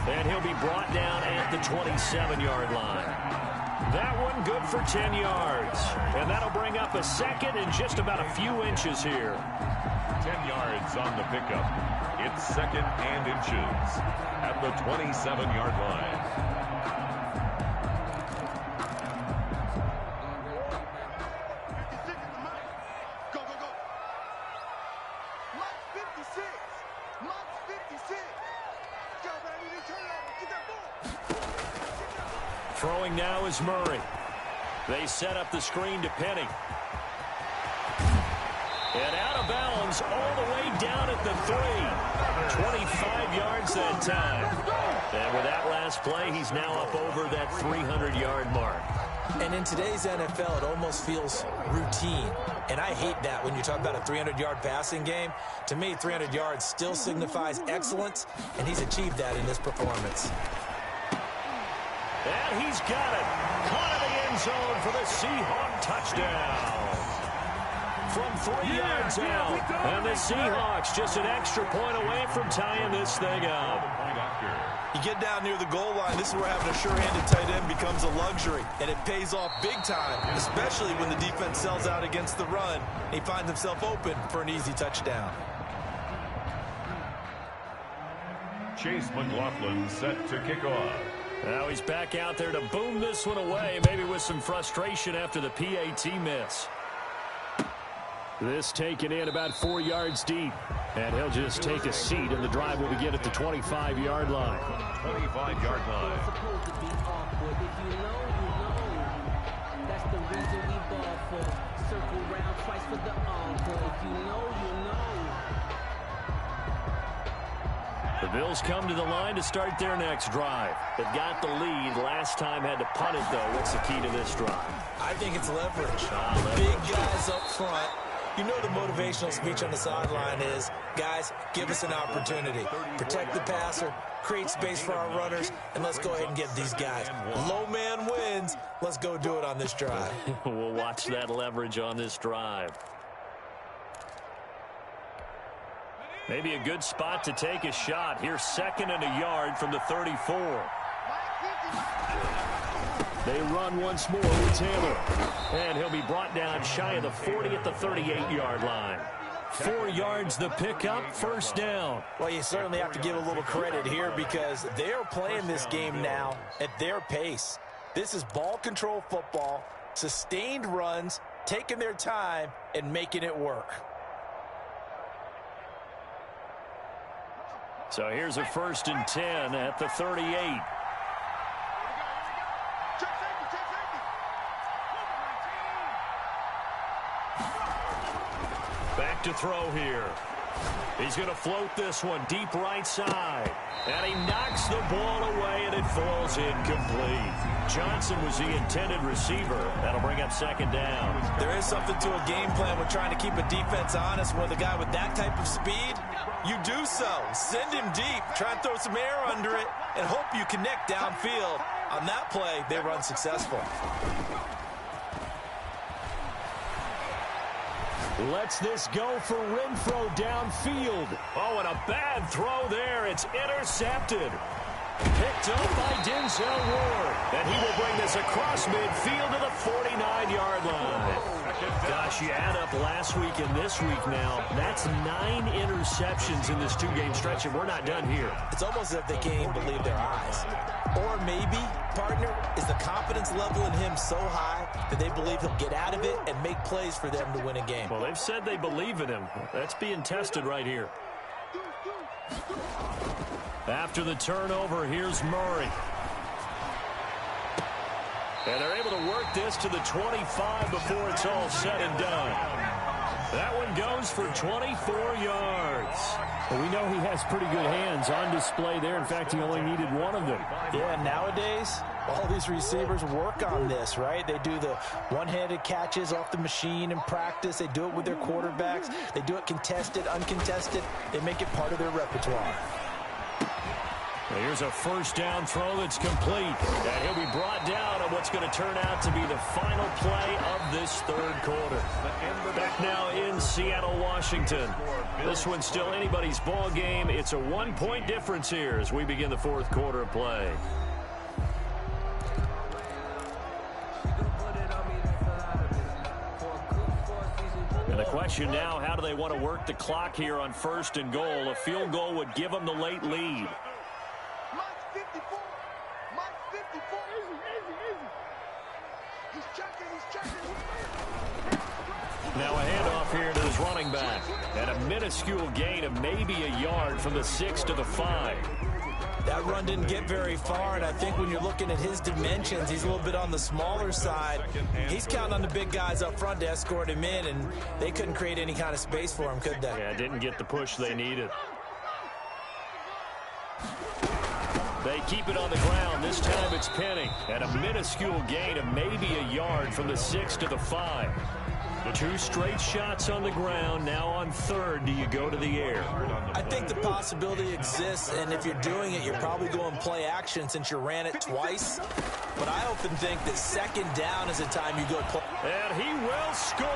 Speaker 1: And he'll be brought down at the 27-yard line. That one good for 10 yards. And that'll bring up a second and just about a few inches here.
Speaker 2: 10 yards on the pickup. It's 2nd and inches at the 27-yard line.
Speaker 4: Go, go, go. Mike, 56. Mike, 56. Go, man, I need to turn it over. Get that ball.
Speaker 1: Throwing now is Murray. They set up the screen to Penny. And out of bounds all the way down at the 3. 25 yards that time. And with that last play, he's now up over that 300-yard mark.
Speaker 3: And in today's NFL, it almost feels routine. And I hate that when you talk about a 300-yard passing game. To me, 300 yards still signifies excellence, and he's achieved that in this performance.
Speaker 1: And he's got it. Caught in the end zone for the Seahawk touchdown. From 3 yards out. And the Seahawks just an extra point away from tying this thing up.
Speaker 6: You get down near the goal line, this is where having a sure-handed tight end becomes a luxury, and it pays off big time, especially when the defense sells out against the run, and he finds himself open for an easy touchdown.
Speaker 2: Chase McLaughlin set to kick off.
Speaker 1: Now he's back out there to boom this one away, maybe with some frustration after the PAT miss.
Speaker 5: This taken in about 4 yards deep. And he'll just take a seat, and the drive will begin at the 25-yard line.
Speaker 2: 25-yard line.
Speaker 7: Supposed to be awkward. If you know, you know. That's the reason we ball for. Circle round twice for the encore. If you know, you know.
Speaker 1: The Bills come to the line to start their next drive. They've got the lead. Last time had to punt it, though. What's the key to this drive?
Speaker 3: I think it's leverage.
Speaker 1: Leverage.
Speaker 3: Big guys up front. You know the motivational speech on the sideline is, guys, give us an opportunity. Protect the passer, create space for our runners, and let's go ahead and get these guys. Low man wins. Let's go do it on this drive.
Speaker 1: We'll watch that leverage on this drive. Maybe a good spot to take a shot. Here's 2nd and a yard from the 34. They run once more with Taylor. And he'll be brought down shy of the 40 at the 38-yard line. 4 yards the pickup, 1st down.
Speaker 3: Well, you certainly have to give a little credit here because they are playing this game now at their pace. This is ball control football, sustained runs, taking their time, and making it work.
Speaker 1: So here's a 1st and 10 at the 38. Back to throw here. He's going to float this one deep right side. And he knocks the ball away, and it falls incomplete. Johnson was the intended receiver. That'll bring up 2nd down.
Speaker 3: There is something to a game plan with trying to keep a defense honest with a guy with that type of speed. You do so. Send him deep. Try and throw some air under it and hope you connect downfield. On that play, they run successful.
Speaker 5: Lets this go for Renfro downfield.
Speaker 1: Oh, and a bad throw there. It's intercepted. Picked up by Denzel Ward. And he will bring this across midfield to the 49-yard line. Gosh, you add up last week and this week now. That's 9 interceptions in this 2-game stretch, and we're not done here.
Speaker 3: It's almost as if they can't even believe their eyes. Or maybe, partner, is the confidence level in him so high that they believe he'll get out of it and make plays for them to win a game.
Speaker 1: Well, they've said they believe in him. That's being tested right here. After the turnover, here's Murray. And they're able to work this to the 25 before it's all said and done. That one goes for 24 yards.
Speaker 5: Well, we know he has pretty good hands on display there. In fact, he only needed one of them.
Speaker 3: Yeah, nowadays, all these receivers work on this, right? They do the one-handed catches off the machine in practice. They do it with their quarterbacks. They do it contested, uncontested. They make it part of their repertoire.
Speaker 1: Here's a first down throw that's complete. And he'll be brought down on what's going to turn out to be the final play of this third quarter. Back now in Seattle, Washington. This one's still anybody's ball game. It's a 1-point difference here as we begin the fourth quarter of play. And the question now, how do they want to work the clock here on first and goal? A field goal would give them the late lead. Now a handoff here to his running back. And a minuscule gain of maybe a yard from the 6 to the 5.
Speaker 3: That run didn't get very far, and I think when you're looking at his dimensions, he's a little bit on the smaller side. He's counting on the big guys up front to escort him in, and they couldn't create any kind of space for him, could they?
Speaker 1: Yeah, didn't get the push they needed. They keep it on the ground. This time it's Penning. And a minuscule gain of maybe a yard from the 6 to the 5. Two straight shots on the ground. Now on third, do you go to the air?
Speaker 3: I think the possibility exists, and if you're doing it, you're probably going play action since you ran it twice. But I often think that second down is the time you go play.
Speaker 1: And he will score.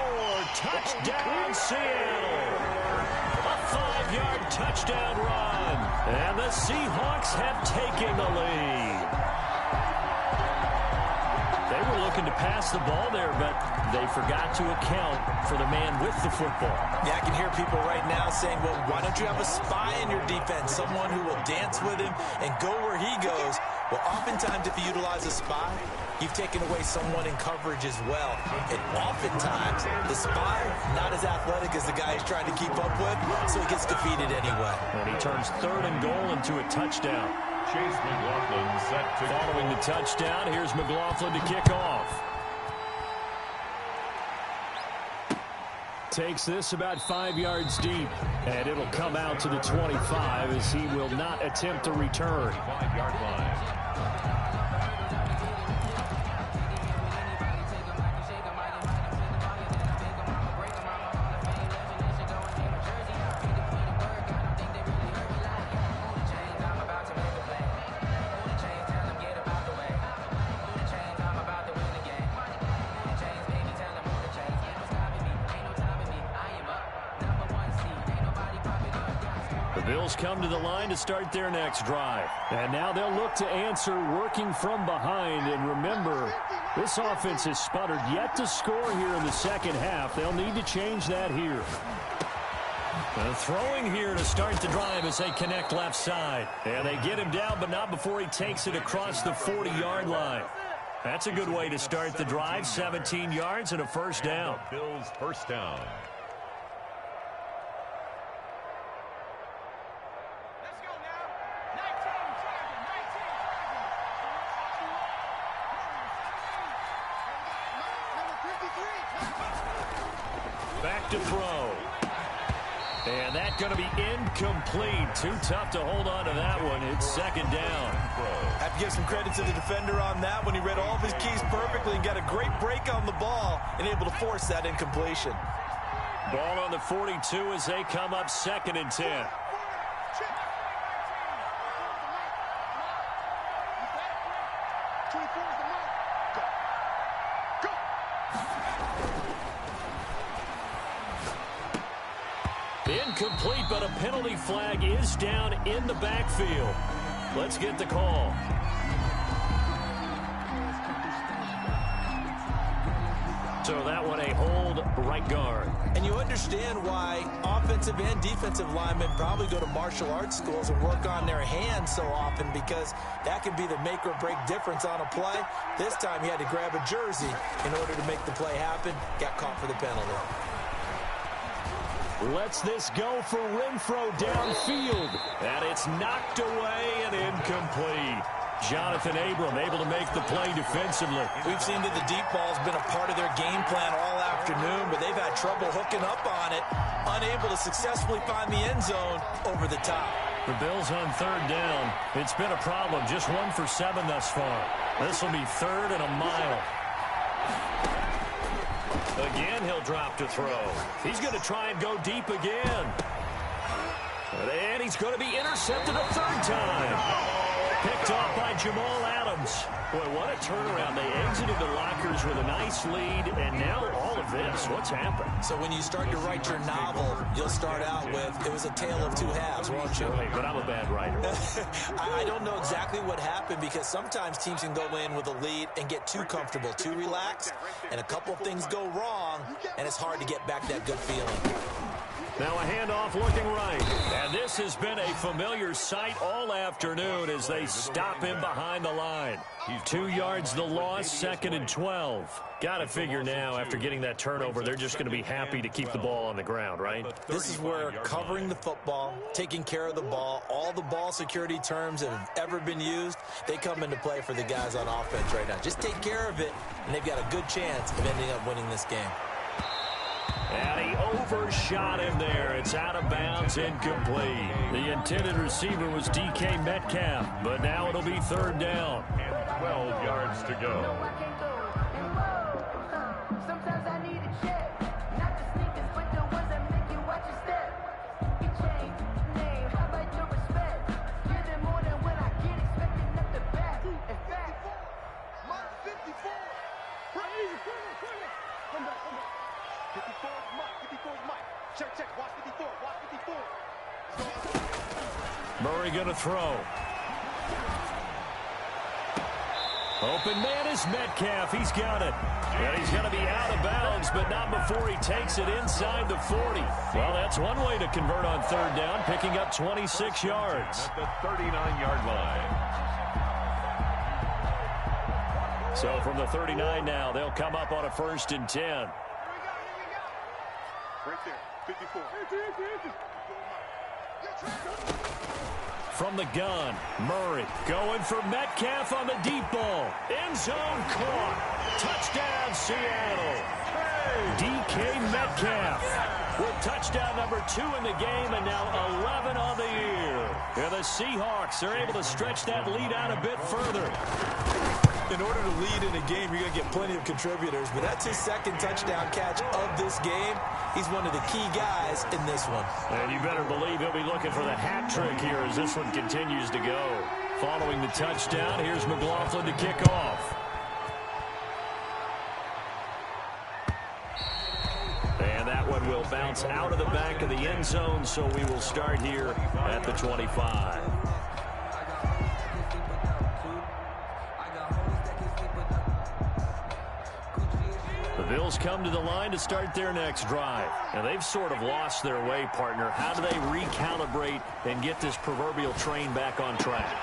Speaker 1: Touchdown, Seattle. A 5-yard touchdown run. And the Seahawks have taken the lead. They were looking to pass the ball there, but they forgot to account for the man with the football.
Speaker 3: Yeah, I can hear people right now saying, well, why don't you have a spy in your defense, someone who will dance with him and go where he goes? Well, oftentimes if you utilize a spy, you've taken away someone in coverage as well. And oftentimes, the spy, not as athletic as the guy he's trying to keep up with, so he gets defeated anyway.
Speaker 1: And he turns third and goal into a touchdown.
Speaker 2: Chase McLaughlin set to
Speaker 1: Following the touchdown, here's McLaughlin to kick off. Takes this about 5 yards deep, and it'll come out to the 25 as he will not attempt to return.
Speaker 2: 5-yard line.
Speaker 1: Bills come to the line to start their next drive. And now they'll look to answer working from behind. And remember, this offense has sputtered yet to score here in the second half. They'll need to change that here. Throwing here to start the drive as they connect left side. And they get him down, but not before he takes it across the 40-yard line. That's a good way to start the drive. 17 yards and a first down.
Speaker 2: Bills first down.
Speaker 1: Back to throw. And that's going to be incomplete. Too tough to hold on to that one. It's second down.
Speaker 6: Have to give some credit to the defender on that one. He read all of his keys perfectly and got a great break on the ball and able to force that incompletion.
Speaker 1: Ball on the 42 as they come up second and 10. Incomplete, but a penalty flag is down in the backfield. Let's get the call. So that one a hold right guard.
Speaker 3: And you understand why offensive and defensive linemen probably go to martial arts schools and work on their hands so often, because that can be the make or break difference on a play. This time he had to grab a jersey in order to make the play happen. Got caught for the penalty.
Speaker 1: Lets this go for Renfro downfield. And it's knocked away and incomplete.
Speaker 5: Jonathan Abram able to make the play defensively.
Speaker 3: We've seen that the deep ball has been a part of their game plan all afternoon, but they've had trouble hooking up on it, unable to successfully find the end zone over the top.
Speaker 5: The Bills on third down. It's been a problem. Just 1 for 7 thus far. This will be 3rd and a mile. Again, he'll drop to throw. He's going to try and go deep again. And he's going to be intercepted a 3rd time. Picked off by Jamal Adams. Boy, what a turnaround. They exited the lockers with a nice lead, and now all of this. What's happened?
Speaker 3: So when you start to write your novel, you'll start out with, it was a tale of 2 halves, won't you?
Speaker 5: Hey, but I'm a bad writer.
Speaker 3: I don't know exactly what happened, because sometimes teams can go in with a lead and get too comfortable, too relaxed, and a couple of things go wrong, and it's hard to get back that good feeling.
Speaker 5: Now a handoff looking right. And this has been a familiar sight all afternoon as they stop him behind the line. 2 yards the loss, 2nd and 12. Got to figure now, after getting that turnover, they're just going to be happy to keep the ball on the ground, right?
Speaker 3: This is where covering the football, taking care of the ball, all the ball security terms that have ever been used, they come into play for the guys on offense right now. Just take care of it, and they've got a good chance of ending up winning this game.
Speaker 5: And he overshot him there. It's out of bounds, incomplete. The intended receiver was DK Metcalf, but now it'll be 3rd down.
Speaker 2: And 12 yards to go.
Speaker 8: Sometimes I need a check, not the sneakers, but the ones that make you watch your step. You change name, how about your respect? Give them more than when I get expected at the back. In fact,
Speaker 4: Mike 54. Come back. 54 is Mike. 54 is Mike. Check. Watch 54. Watch 54.
Speaker 5: Murray going to throw. Open man is Metcalf. He's got it. And he's going to be out of bounds, but not before he takes it inside the 40. Well, that's one way to convert on 3rd down, picking up 26 yards.
Speaker 2: At the 39-yard line.
Speaker 5: So from the 39 now, they'll come up on a 1st and 10.
Speaker 4: Here we go. Right there. 54.
Speaker 5: From the gun, Murray going for Metcalf on the deep ball. End zone caught. Touchdown, Seattle. DK Metcalf with touchdown number 2 in the game and now 11 on the year. And the Seahawks are able to stretch that lead out a bit further.
Speaker 3: In order to lead in a game, you're going to get plenty of contributors, but that's his 2nd touchdown catch of this game. He's one of the key guys in this one.
Speaker 5: And you better believe he'll be looking for the hat trick here as this one continues to go. Following the touchdown, here's McLaughlin to kick off. And that one will bounce out of the back of the end zone, so we will start here at the 25. The Bills come to the line to start their next drive. And they've sort of lost their way, partner. How do they recalibrate and get this proverbial train back on track?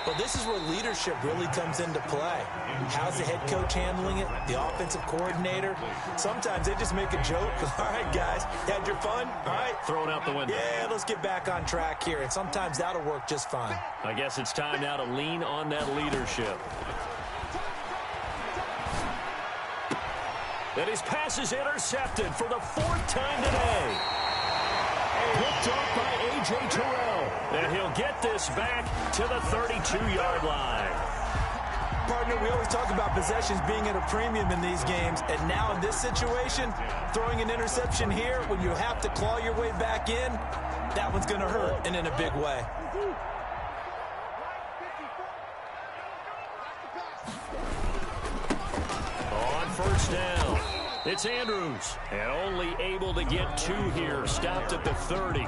Speaker 3: Well, this is where leadership really comes into play. How's the head coach handling it? The offensive coordinator? Sometimes they just make a joke. All right, guys, you had your fun? All right.
Speaker 5: Throw it out the window.
Speaker 3: Yeah, let's get back on track here. And sometimes that'll work just fine.
Speaker 5: I guess it's time now to lean on that leadership. And his pass is intercepted for the 4th time today. Picked off by A.J. Terrell. And he'll get this back to the 32-yard line.
Speaker 3: Partner, we always talk about possessions being at a premium in these games. And now in this situation, throwing an interception here when you have to claw your way back in, that one's going to hurt, and in a big way.
Speaker 5: On 1st down, it's Andrews. And only able to get 2 here. Stopped at the 30.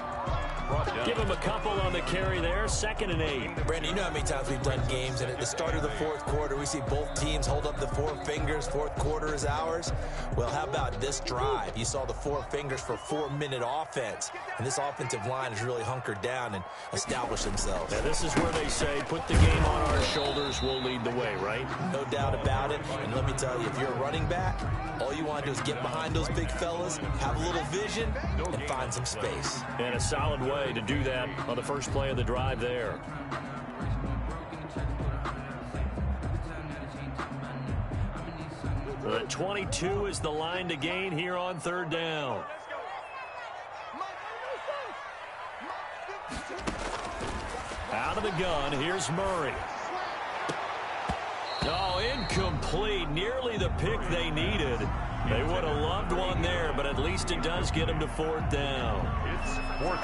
Speaker 5: Give him a couple on the carry there. 2nd and 8.
Speaker 3: Brandon, you know how many times we've done games, and at the start of the 4th quarter, we see both teams hold up the 4 fingers. 4th quarter is ours. Well, how about this drive? You saw the 4 fingers for 4-minute offense, and this offensive line has really hunkered down and established themselves.
Speaker 5: Now, this is where they say, put the game on our shoulders, we'll lead the way, right?
Speaker 3: No doubt about it. And let me tell you, if you're a running back, all you want to do is get behind those big fellas, have a little vision, and find some space.
Speaker 5: And a solid way to do that on the first play of the drive there.
Speaker 1: The 22 is the line to gain here on third down. Out of the gun, here's Murray. Oh, incomplete. Nearly the pick they needed. They would have loved one there, but at least it does get them to fourth down.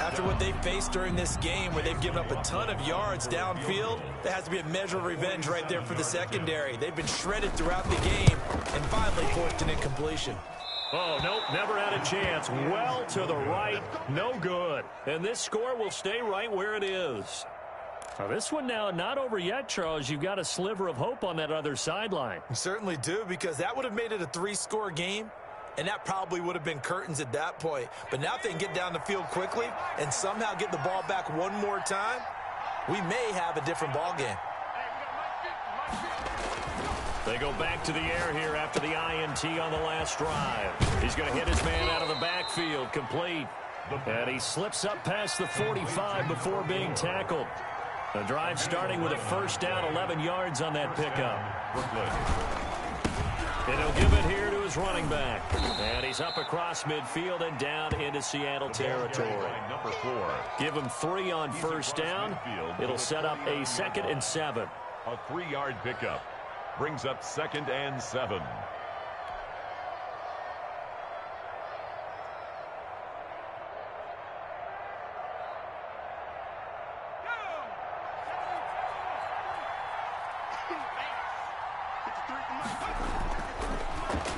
Speaker 6: After what they faced during this game, where they've given up a ton of yards downfield, there has to be a measure of revenge right there for the secondary. They've been shredded throughout the game and finally forced an incompletion.
Speaker 1: Oh, nope, never had a chance. Well to the right, no good. And this score will stay right where it is. Now, this one now not over yet, Charles. You've got a sliver of hope on that other sideline.
Speaker 6: You certainly do, because that would have made it a 3-score game, and that probably would have been curtains at that point. But now if they can get down the field quickly and somehow get the ball back one more time, we may have a different ball game.
Speaker 1: They go back to the air here after the INT on the last drive. He's going to hit his man out of the backfield, complete. And he slips up past the 45 before being tackled. The drive starting with a first down, 11 yards on that pickup. And he'll give it here to his running back. And he's up across midfield and down into Seattle territory.
Speaker 2: Number 4.
Speaker 1: Give him 3 on first down. It'll set up a 2nd and 7.
Speaker 2: A 3-yard pickup brings up 2nd and 7.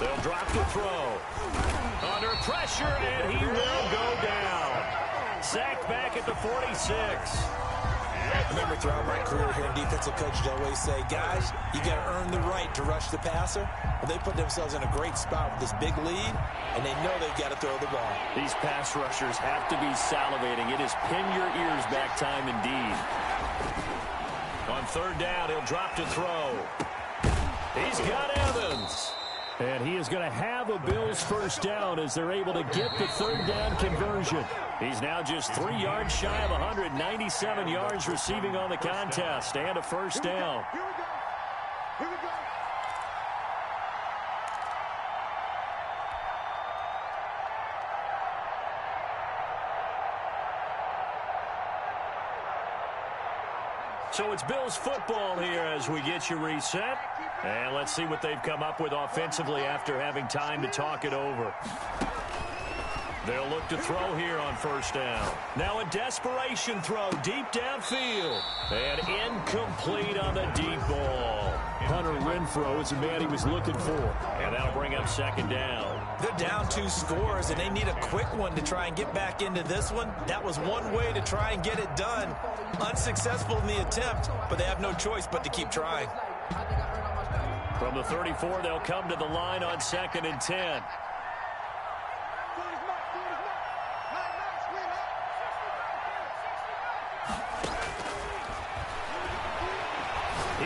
Speaker 1: They'll drop the throw. Under pressure, and he will go down. Sacked back at the 46.
Speaker 3: I remember throughout my career here in defensive coaches always say, guys, you got to earn the right to rush the passer. Well, they put themselves in a great spot with this big lead, and they know they've got to throw the ball.
Speaker 1: These pass rushers have to be salivating. It is pin your ears back time indeed. On third down, he'll drop to throw. He's got Evans. And he is going to have a Bills first down as they're able to get the third down conversion. He's now just 3 yards shy of 197 yards receiving on the contest and a first down.
Speaker 4: Here we go. Here we go.
Speaker 1: So it's Bills football here as we get you reset. And let's see what they've come up with offensively after having time to talk it over. They'll look to throw here on first down. Now a desperation throw deep downfield. And incomplete on the deep ball. Hunter Renfrow is the man he was looking for. And that'll bring up second down.
Speaker 6: They're down 2 scores, and they need a quick one to try and get back into this one. That was one way to try and get it done. Unsuccessful in the attempt, but they have no choice but to keep trying.
Speaker 1: From the 34, they'll come to the line on 2nd and 10.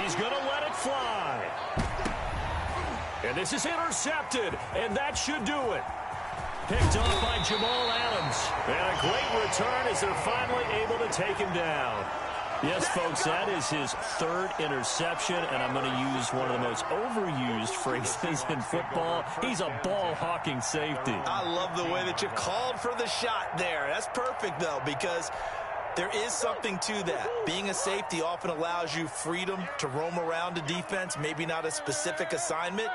Speaker 1: He's going to let it fly. And this is intercepted, and that should do it. Picked off by Jamal Adams. And a great return as they're finally able to take him down. Yes, folks, that is his 3rd interception, and I'm going to use one of the most overused phrases in football. He's a ball-hawking safety.
Speaker 6: I love the way that you called for the shot there. That's perfect, though, because there is something to that. Being a safety often allows you freedom to roam around a defense, maybe not a specific assignment.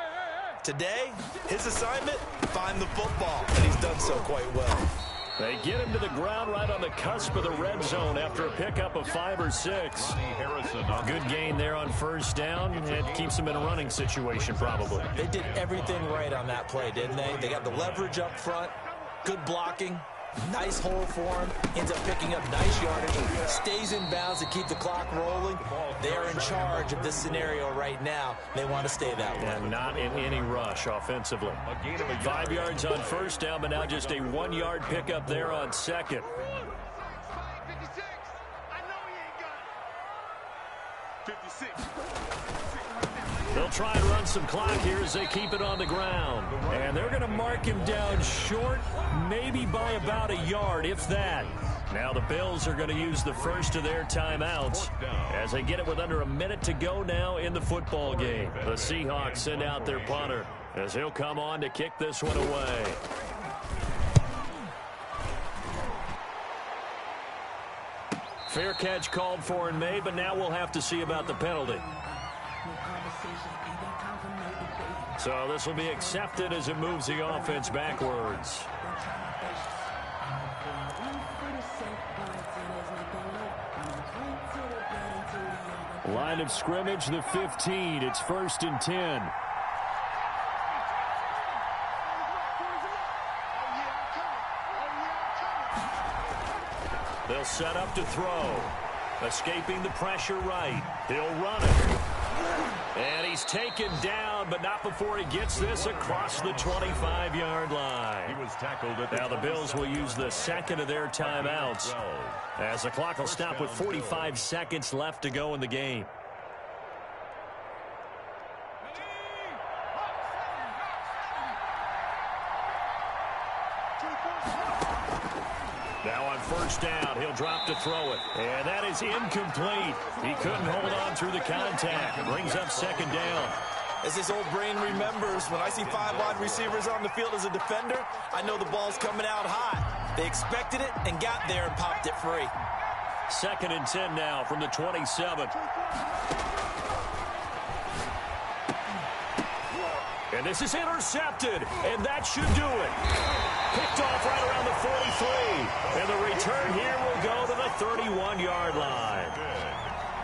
Speaker 6: Today, his assignment, find the football, and he's done so quite well.
Speaker 1: They get him to the ground right on the cusp of the red zone after a pickup of 5 or 6. Good gain there on first down. It keeps him in a running situation probably.
Speaker 3: They did everything right on that play, didn't they? They got the leverage up front, good blocking, nice hole for him, ends up picking up nice yardage, stays in bounds to keep the clock rolling. They're in charge of this scenario right now. They want to stay that way.
Speaker 1: And not in any rush offensively. 5 yards on first down, but now just a 1-yard pickup there on second.
Speaker 4: 56. I know he ain't got it. 56.
Speaker 1: They'll try and run some clock here as they keep it on the ground. And they're going to mark him down short, maybe by about a yard, if that. Now the Bills are going to use the first of their timeouts as they get it with under a minute to go now in the football game. The Seahawks send out their punter. as he'll come on to kick this one away. Fair catch called for and made, but now we'll have to see about the penalty. So this will be accepted as it moves the offense backwards. Line of scrimmage, the 15. It's 1st and 10. They'll set up to throw. Escaping the pressure right. He'll run it. And he's taken down, but not before he gets this across the 25-yard line.
Speaker 2: He was tackled at the
Speaker 1: now the Bills will use the second of their timeouts, as the clock will stop with 45 seconds left to go in the game. Now on 1st down, he'll drop to throw it. And that is incomplete. He couldn't hold on through the contact. Brings up 2nd down.
Speaker 6: As this old brain remembers, when I see 5 wide receivers on the field as a defender, I know the ball's coming out hot. They expected it and got there and popped it free.
Speaker 1: 2nd and 10 now from the 27. And this is intercepted, and that should do it. Picked off right around the 43. And the return here will go to the 31-yard line.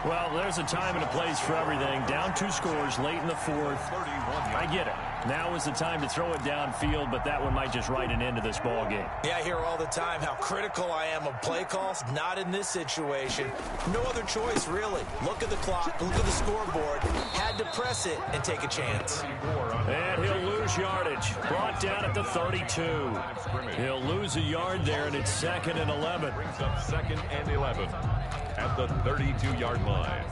Speaker 1: Well, there's a time and a place for everything. Down 2 scores late in the 4th. I get it. Now is the time to throw it downfield, but that one might just write an end to this ball game.
Speaker 6: Yeah, I hear all the time how critical I am of play calls. Not in this situation. No other choice, really. Look at the clock. Look at the scoreboard. Had to press it and take a chance.
Speaker 1: And he'll lose yardage. Brought down at the 32. He'll lose a yard there, and it's 2nd and 11.
Speaker 2: Brings up 2nd and 11 at the 32-yard line.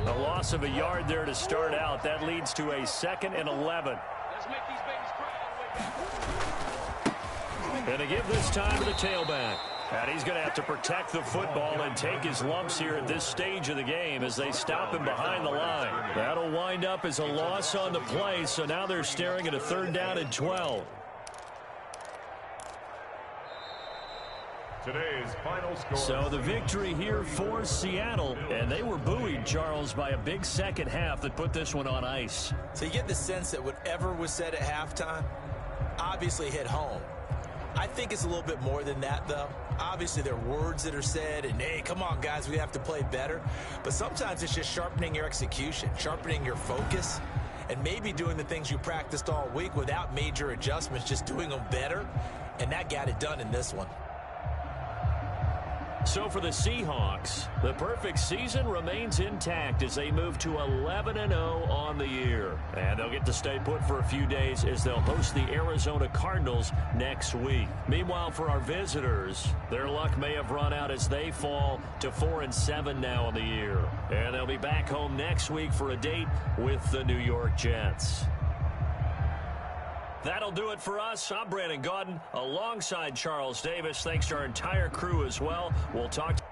Speaker 1: A loss of a yard there to start out. That leads to a 2nd and 11. And to give this time to the tailback. And he's going to have to protect the football and take his lumps here at this stage of the game as they stop him behind the line. That'll wind up as a loss on the play, so now they're staring at a 3rd down and 12.
Speaker 2: Today's final score.
Speaker 1: So the victory here for Seattle, and they were buoyed, Charles, by a big second half that put this one on ice.
Speaker 6: So you get the sense that whatever was said at halftime obviously hit home. I think it's a little bit more than that, though. Obviously, there are words that are said, and, hey, come on, guys, we have to play better. But sometimes it's just sharpening your execution, sharpening your focus, and maybe doing the things you practiced all week without major adjustments, just doing them better. And that got it done in this one.
Speaker 1: So for the Seahawks, the perfect season remains intact as they move to 11-0 on the year. And they'll get to stay put for a few days as they'll host the Arizona Cardinals next week. Meanwhile, for our visitors, their luck may have run out as they fall to 4-7 now on the year. And they'll be back home next week for a date with the New York Jets. That'll do it for us. I'm Brandon Gaudin alongside Charles Davis. Thanks to our entire crew as well. We'll talk to